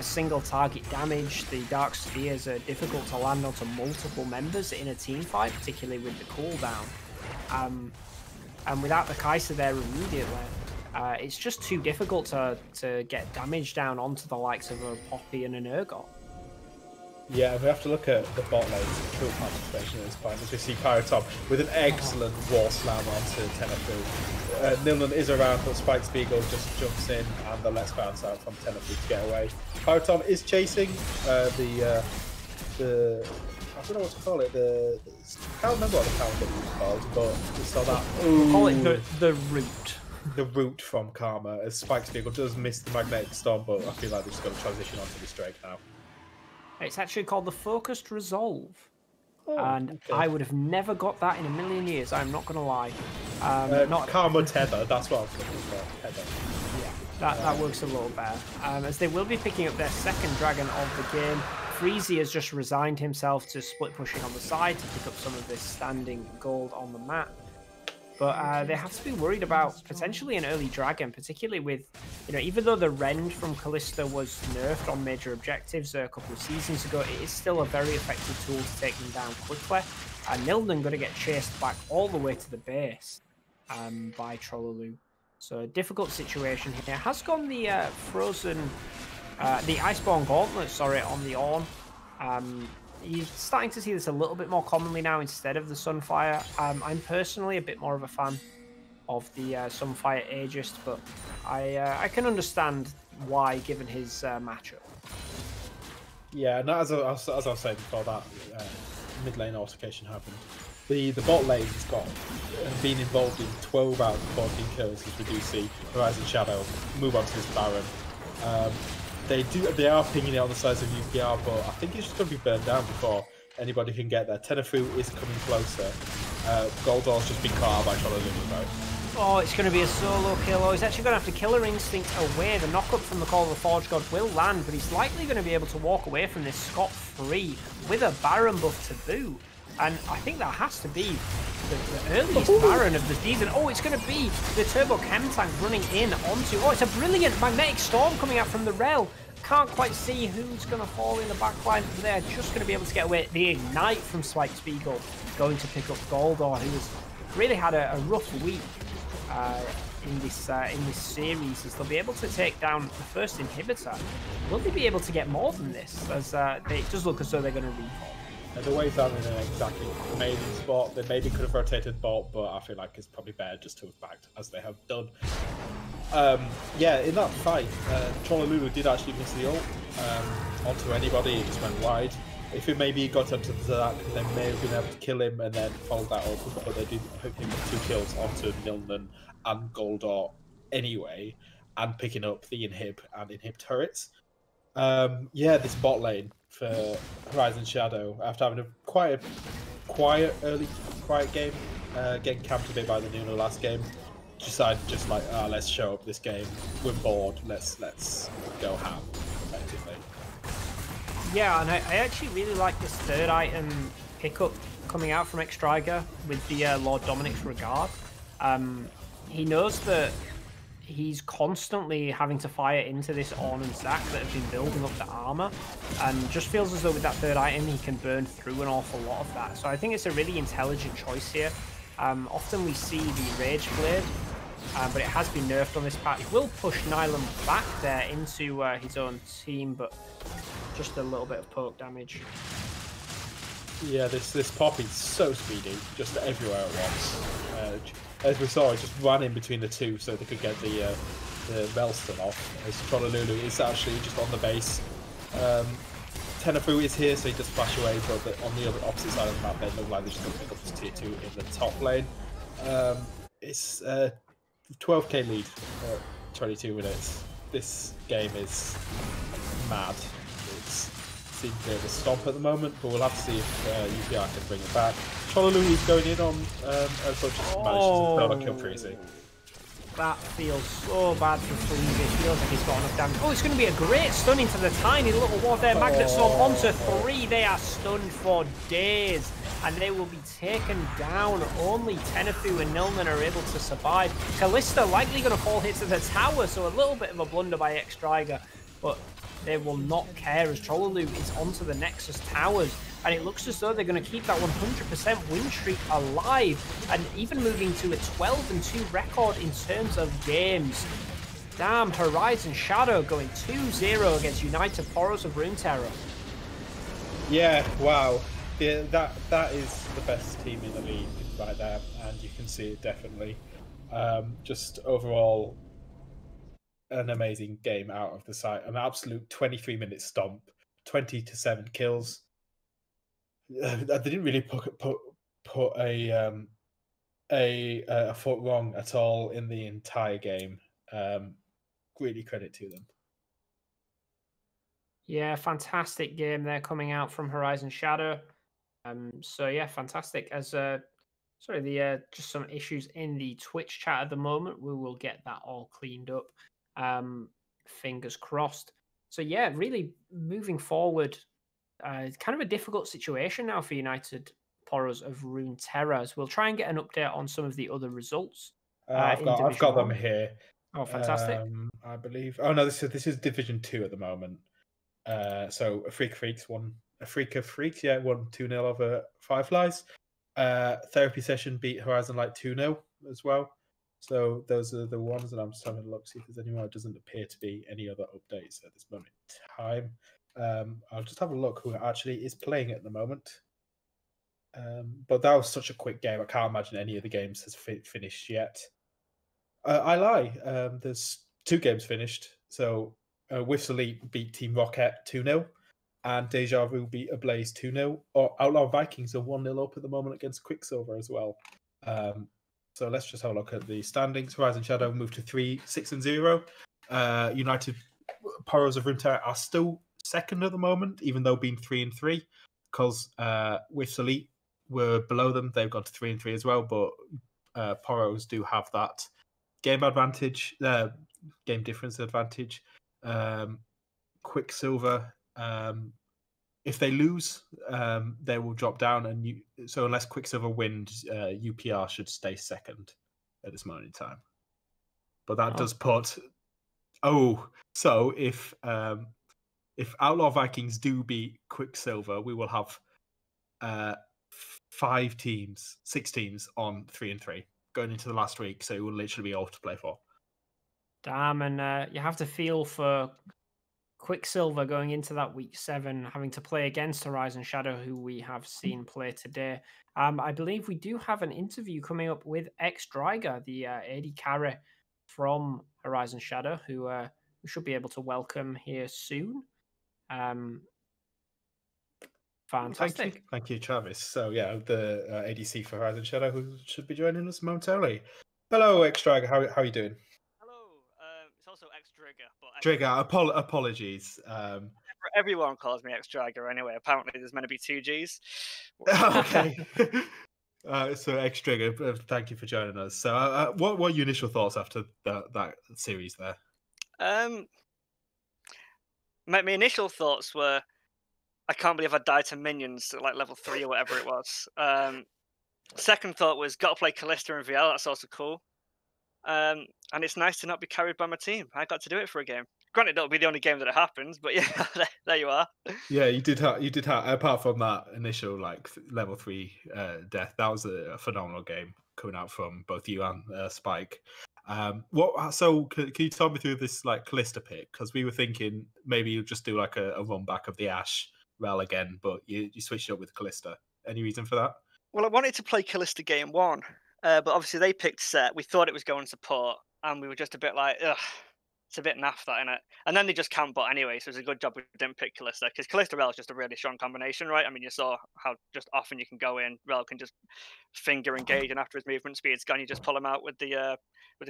single target damage. The Dark Spheres are difficult to land onto multiple members in a team fight, particularly with the cooldown. and without the Kai'Sa there immediately, it's just too difficult to get damage down onto the likes of a Poppy and an Urgot. Yeah, we have to look at the bot lane's kill participation at this point, as we see Pyrotom with an excellent wall slam onto Tenefu. Nilnan is around, but Spike Spiegel just jumps in, and the Let's Bounce out from Tenefu to get away. Pyrotom is chasing the I don't know what to call it. I can't remember what the counter was called, but we saw that. We'll call it the root. The root from Karma, as Spike Spiegel does miss the Magnetic Storm, but I feel like they're just going to transition onto this Drake now. It's actually called the Focused Resolve. Oh, and okay. I would have never got that in a million years, I'm not going to lie. Not Karma Tether, that's what I was looking for. Tether. Yeah, that works a little better. As they will be picking up their second dragon of the game. Freezy has just resigned himself to split pushing on the side to pick up some of this standing gold on the map. But they have to be worried about potentially an early dragon, particularly with, even though the Rend from Kalista was nerfed on major objectives a couple of seasons ago, it is still a very effective tool to take them down quickly. And Nilden going to get chased back all the way to the base by Trolloloo. So a difficult situation here. Has gone the the Iceborne Gauntlet, on the Ornn. You're starting to see this a little bit more commonly now instead of the Sunfire. I'm personally a bit more of a fan of the Sunfire Aegis, but I can understand why, given his matchup. Yeah, and as I was saying before that mid lane altercation happened, the bot lane's been involved in 12 out of 14 kills, as we do see Horizon Shadow move on to this Baron. They are pinging it on the sides of UPR, but I think it's just going to be burned down before anybody can get there. Tenefu is coming closer. Goldor's just been caught out by Trolloloo though. Oh, it's going to be a solo kill. Oh, he's actually going to have to Killer Instinct away. The knock-up from the Call of the Forge God will land, but he's likely going to be able to walk away from this scot-free with a Baron buff to boot. And I think that has to be the earliest Baron of the season. Oh, it's going to be the Turbo Chem Tank running in onto... Oh, it's a brilliant Magnetic Storm coming out from the rail. Can't quite see who's going to fall in the backline. They're just going to be able to get away. The Ignite from Spike Spiegel going to pick up Goldor, who has really had a rough week in this series, as they'll be able to take down the first inhibitor. Will they be able to get more than this? As it does look as though they're going to recall. And the waves aren't in an exactly amazing spot. They maybe could have rotated bot, but I feel like it's probably better just to have backed, as they have done. Yeah, in that fight, Trolloloo did actually miss the ult onto anybody. It just went wide. If it maybe got onto the Zac, they may have been able to kill him and then fold that up, but they did hook him with 2 kills onto Nilnan and Goldor anyway, and picking up the inhib and inhib turrets. Yeah, this bot lane for Horizon Shadow, after having a quiet early game, getting camped a bit by the Nuno last game, decided just like, let's show up this game. We're bored. Let's go ham, effectively. Yeah, and I actually really like this third item pickup coming out from Xtriger with the Lord Dominic's Regard. He knows that he's constantly having to fire into this Ornn and Zac that have been building up the armor, and just feels as though with that third item he can burn through an awful lot of that. So I think it's a really intelligent choice here. Often we see the Rage Blade, but it has been nerfed on this patch. Will push Nylon back there into his own team, but just a little bit of poke damage. Yeah, this Poppy's so speedy, just everywhere at once. As we saw, it just ran in between the two so they could get the Relston off. As Trolloloo is actually just on the base. Tenefu is here, so he does flash away, but on the opposite side of the map, they look like they're just going to pick up this tier 2 in the top lane. It's 12k lead, 22 minutes. This game is mad. It's seems a bit of a stomp at the moment, but we'll have to see if UPR can bring it back. Trolloloo is going in on just manages to throw a kill Freezy. That feels so bad for Freezy. It feels like he's got enough damage. Oh, it's going to be a great stun into the tiny little ward there. Magnet Storm onto 3. They are stunned for days, and they will be taken down. Only Tenefu and Nilnan are able to survive. Kalista likely going to fall hit to the tower, so a little bit of a blunder by Xtriger, but they will not care as Trolloloo is onto the Nexus towers. and it looks as though they're going to keep that 100% win streak alive, and even moving to a 12-2 record in terms of games. Damn, Horizon Shadow going 2-0 against United Poros of Runeterra. Yeah, wow. Yeah, that is the best team in the league right there, and you can see it definitely. Just overall, an amazing game out of the side. An absolute 23-minute stomp, 20-7 kills. They didn't really put a foot wrong at all in the entire game. Really credit to them. Yeah, fantastic game there coming out from Horizon Shadow. So yeah, fantastic. As sorry, the just some issues in the Twitch chat at the moment. We will get that all cleaned up. Fingers crossed. So yeah, really moving forward. It's kind of a difficult situation now for United Poros of Runeterra. We'll try and get an update on some of the other results. I've got them here. Oh, fantastic! I believe. Oh no, this is Division 2 at the moment. So a Freak of Freaks, yeah, won 2-0 over Fireflies. Therapy Session beat Horizon Light 2-0 as well. So those are the ones, and I'm just having a look, see if there's any more. It doesn't appear to be any other updates at this moment in time. I'll just have a look who actually is playing at the moment. But that was such a quick game. I can't imagine any of the games has finished yet. I lie. There's 2 games finished. So Whiffs Elite beat Team Rocket 2-0, and Deja Vu beat Ablaze 2-0. Outlaw Vikings are 1-0 up at the moment against Quicksilver as well. So let's just have a look at the standings. Horizon Shadow moved to 6-0. United Poros of Runeterra are still second at the moment, even though being 3-3, because Whiffs Elite were below them. They've gone to 3-3 as well, but Poros do have that game advantage, game difference advantage. Quicksilver, if they lose, they will drop down, and so unless Quicksilver wins, UPR should stay second at this moment in time. But that does put. So if Outlaw Vikings do beat Quicksilver, we will have 6 teams on 3-3 going into the last week. So it will literally be all to play for. Damn, and you have to feel for Quicksilver going into that week 7, having to play against Horizon Shadow, who we have seen play today. I believe we do have an interview coming up with X Dryger, the AD carry from Horizon Shadow, who we should be able to welcome here soon. Fantastic. Thank you, Travis. So yeah, the ADC for Horizon Shadow, who should be joining us momentarily. Hello, X Dryger. How are you doing? It's also X-Drigger. Trigger, apologies. Everyone calls me X-Drigger anyway. Apparently, there's meant to be 2 Gs. Okay. So X-Trigger, thank you for joining us. So what were your initial thoughts after that series there? My initial thoughts were, I can't believe I died to minions at like level 3 or whatever it was. Second thought was, got to play Callista and VL. That's also cool. And it's nice to not be carried by my team. I got to do it for a game. Granted, that'll be the only game that it happens, but yeah, there you are. Yeah, you did have. Apart from that initial level 3 death, that was a phenomenal game coming out from both you and Spike. So can you talk me through this Callista pick? Because we were thinking maybe you'll just do a run back of the Ashe Rel again, but you switched it up with Callista. Any reason for that? Well, I wanted to play Callista game 1, but obviously they picked Set. We thought it was going support, and we were just a bit like, ugh, it's a bit naff that, innit? And then they just camp bot anyway, so it's a good job we didn't pick Callista, because Callista Rel is just a really strong combination, right? I mean, you saw how just often you can go in, Rel can just finger engage, and after his movement speed's gone, you just pull him out with the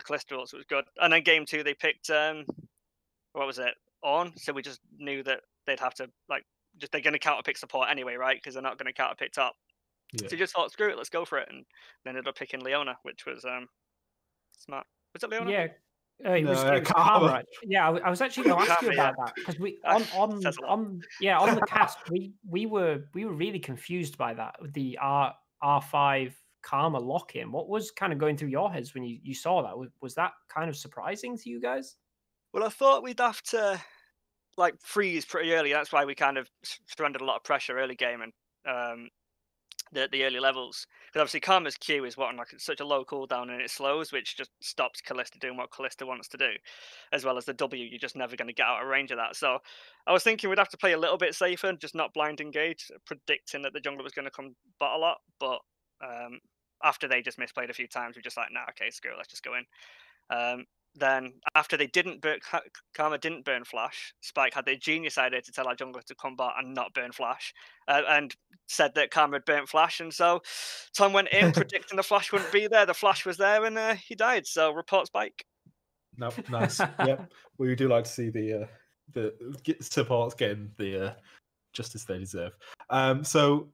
Callista ult, so it was good. And then game 2, they picked, what was it, Ornn, so we just knew that they'd have to, they're going to counter pick support anyway, right? Because they're not going to counter pick top. Yeah. So you just thought, screw it, let's go for it, and then ended up picking Leona, which was smart. Was it Leona? Yeah, it was Karma. Right? Yeah, I was actually going to ask you about that, because we on the cast we were really confused by that, with the R5 Karma lock-in. What was kind of going through your heads when you saw that? Was that kind of surprising to you guys? Well, I thought we'd have to freeze pretty early. That's why we kind of surrendered a lot of pressure early game, and the early levels, because obviously Karma's Q is what on like such a low cooldown and it slows, which just stops Callista doing what Callista wants to do, as well as the W. You're just never going to get out of range of that. So I was thinking we'd have to play a little bit safer, just not blind engage, predicting that the jungler was going to come bot a lot. But after they just misplayed a few times, we're just like, nah, okay, screw it, let's just go in. Then after they didn't burn, Karma didn't burn Flash, Spike had the genius idea to tell our jungler to come back and not burn Flash, and said that Karma had burnt Flash, and so Tom went in predicting the Flash wouldn't be there. The Flash was there, and he died. So report Spike. No, nice. Yep, we do like to see the supports getting the justice they deserve. So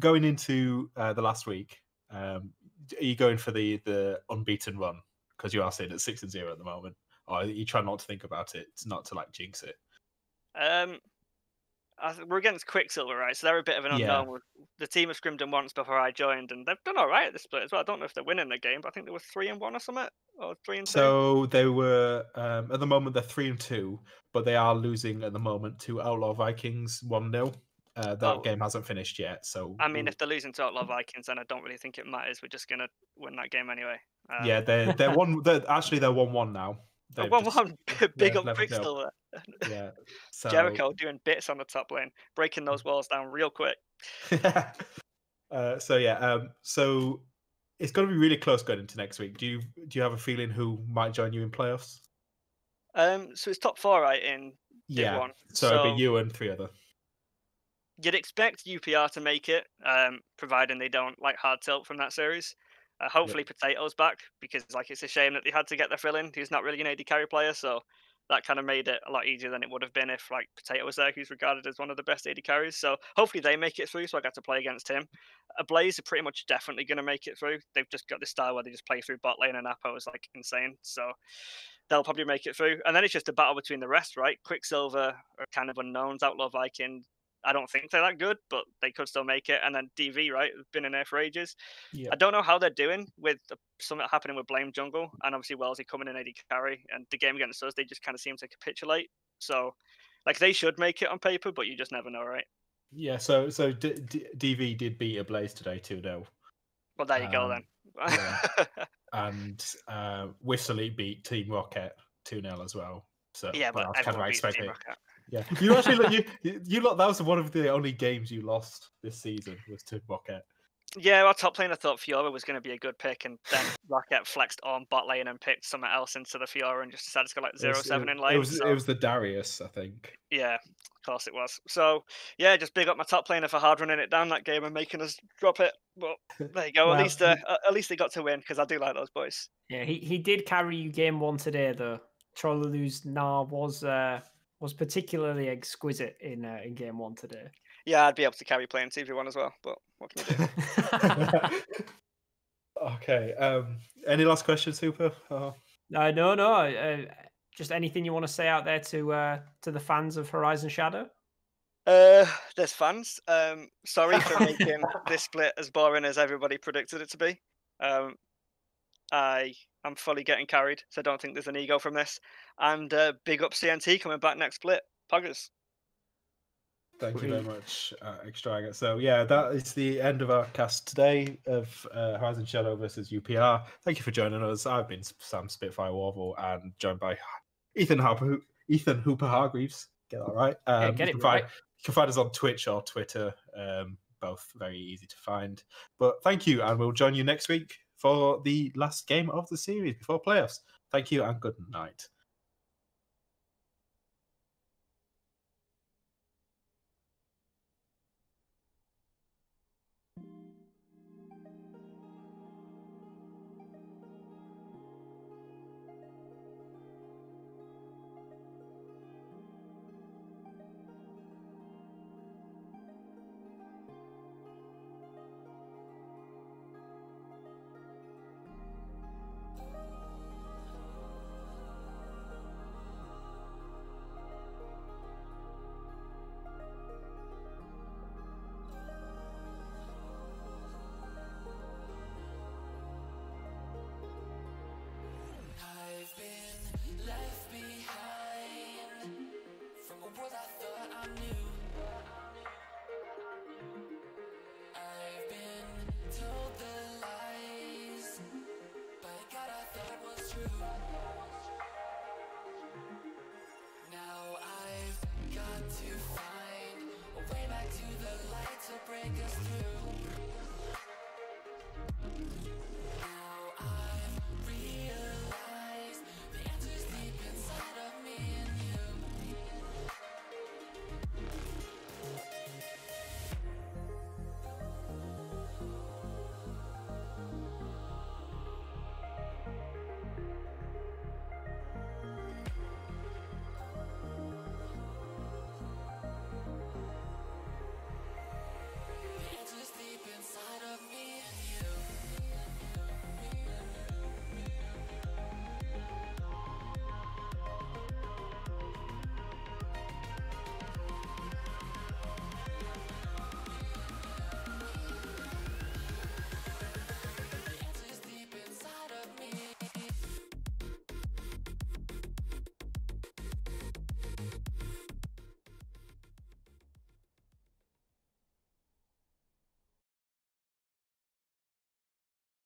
going into the last week, are you going for the unbeaten run? Because you are sitting at 6-0 at the moment, or you try not to think about it, not to like jinx it. We're against Quicksilver, right? So they're a bit of an unknown. Yeah. The team have scrimmed them once before I joined, and they've done all right at this split as well. I don't know if they're winning the game, but I think they were 3-1 or something, or 3-2. So they were at the moment they're 3-2, but they are losing at the moment to Outlaw Vikings 1-0. That game hasn't finished yet, so I mean, if they're losing to Outlaw Vikings, then I don't really think it matters. We're just gonna win that game anyway. Yeah, they're one. They're 1-1 now. 1-1, big up Quicksilver. Yeah, so... Jericho doing bits on the top lane, breaking those walls down real quick. So it's going to be really close going into next week. Do you have a feeling who might join you in playoffs? So it's top 4, right, in Div 1. So it'd be you and 3 other. You'd expect UPR to make it, providing they don't like hard tilt from that series. Hopefully Potato's back, because like it's a shame that they had to get their fill in. He's not really an AD carry player, so that kind of made it a lot easier than it would have been if like Potato was there, who's regarded as one of the best AD carries. So hopefully they make it through, so I got to play against him. Blaze are pretty much definitely going to make it through. They've just got this style where they just play through bot lane, and Apo is like insane. So they'll probably make it through. And then it's just a battle between the rest, right? Quicksilver are kind of unknowns. Outlaw Viking, I don't think they're that good, but they could still make it. And then DV, right, have been in there for ages. Yeah. I don't know how they're doing with something happening with Blame Jungle, and obviously Wellesley coming in AD carry, and the game against us, they just kind of seem to capitulate. So, like, they should make it on paper, but you just never know, right? Yeah, so DV did beat a Blaze today 2-0. Well, there you go then. Yeah. And Whistly beat Team Rocket 2-0 as well. So yeah, but that's kind of expected. Yeah, Yeah, you actually you lot. That was one of the only games you lost this season was to Rocket. Yeah, our top lane, I thought Fiora was going to be a good pick, and then Rocket flexed on bot lane and picked something else into the Fiora and just decided to go like 0-7 in lane. It was the Darius, I think. Yeah, of course it was. So yeah, just big up my top laner for hard running it down that game and making us drop it. But there you go. Well, at least they got to win, because I do like those boys. Yeah, he did carry you game 1 today though. Trollalu's Gnar was particularly exquisite in game 1 today. Yeah, I'd be able to carry playing 2v1 as well, but what can you do? Okay. Any last questions, Super? No. Just anything you want to say out there to the fans of Horizon Shadow? There's fans. Sorry for making this split as boring as everybody predicted it to be. I am fully getting carried, so I don't think there's an ego from this. And big up CNT coming back next split. Poggers. Thank you very much, Extraga. So yeah, that is the end of our cast today of Horizon Shadow versus UPR. Thank you for joining us. I've been Sam Spitfire Warble and joined by Ethan Hooper Hargreaves. Get that right. You can find us on Twitch or Twitter. Both very easy to find. But thank you, and we'll join you next week for the last game of the series before playoffs. Thank you and good night.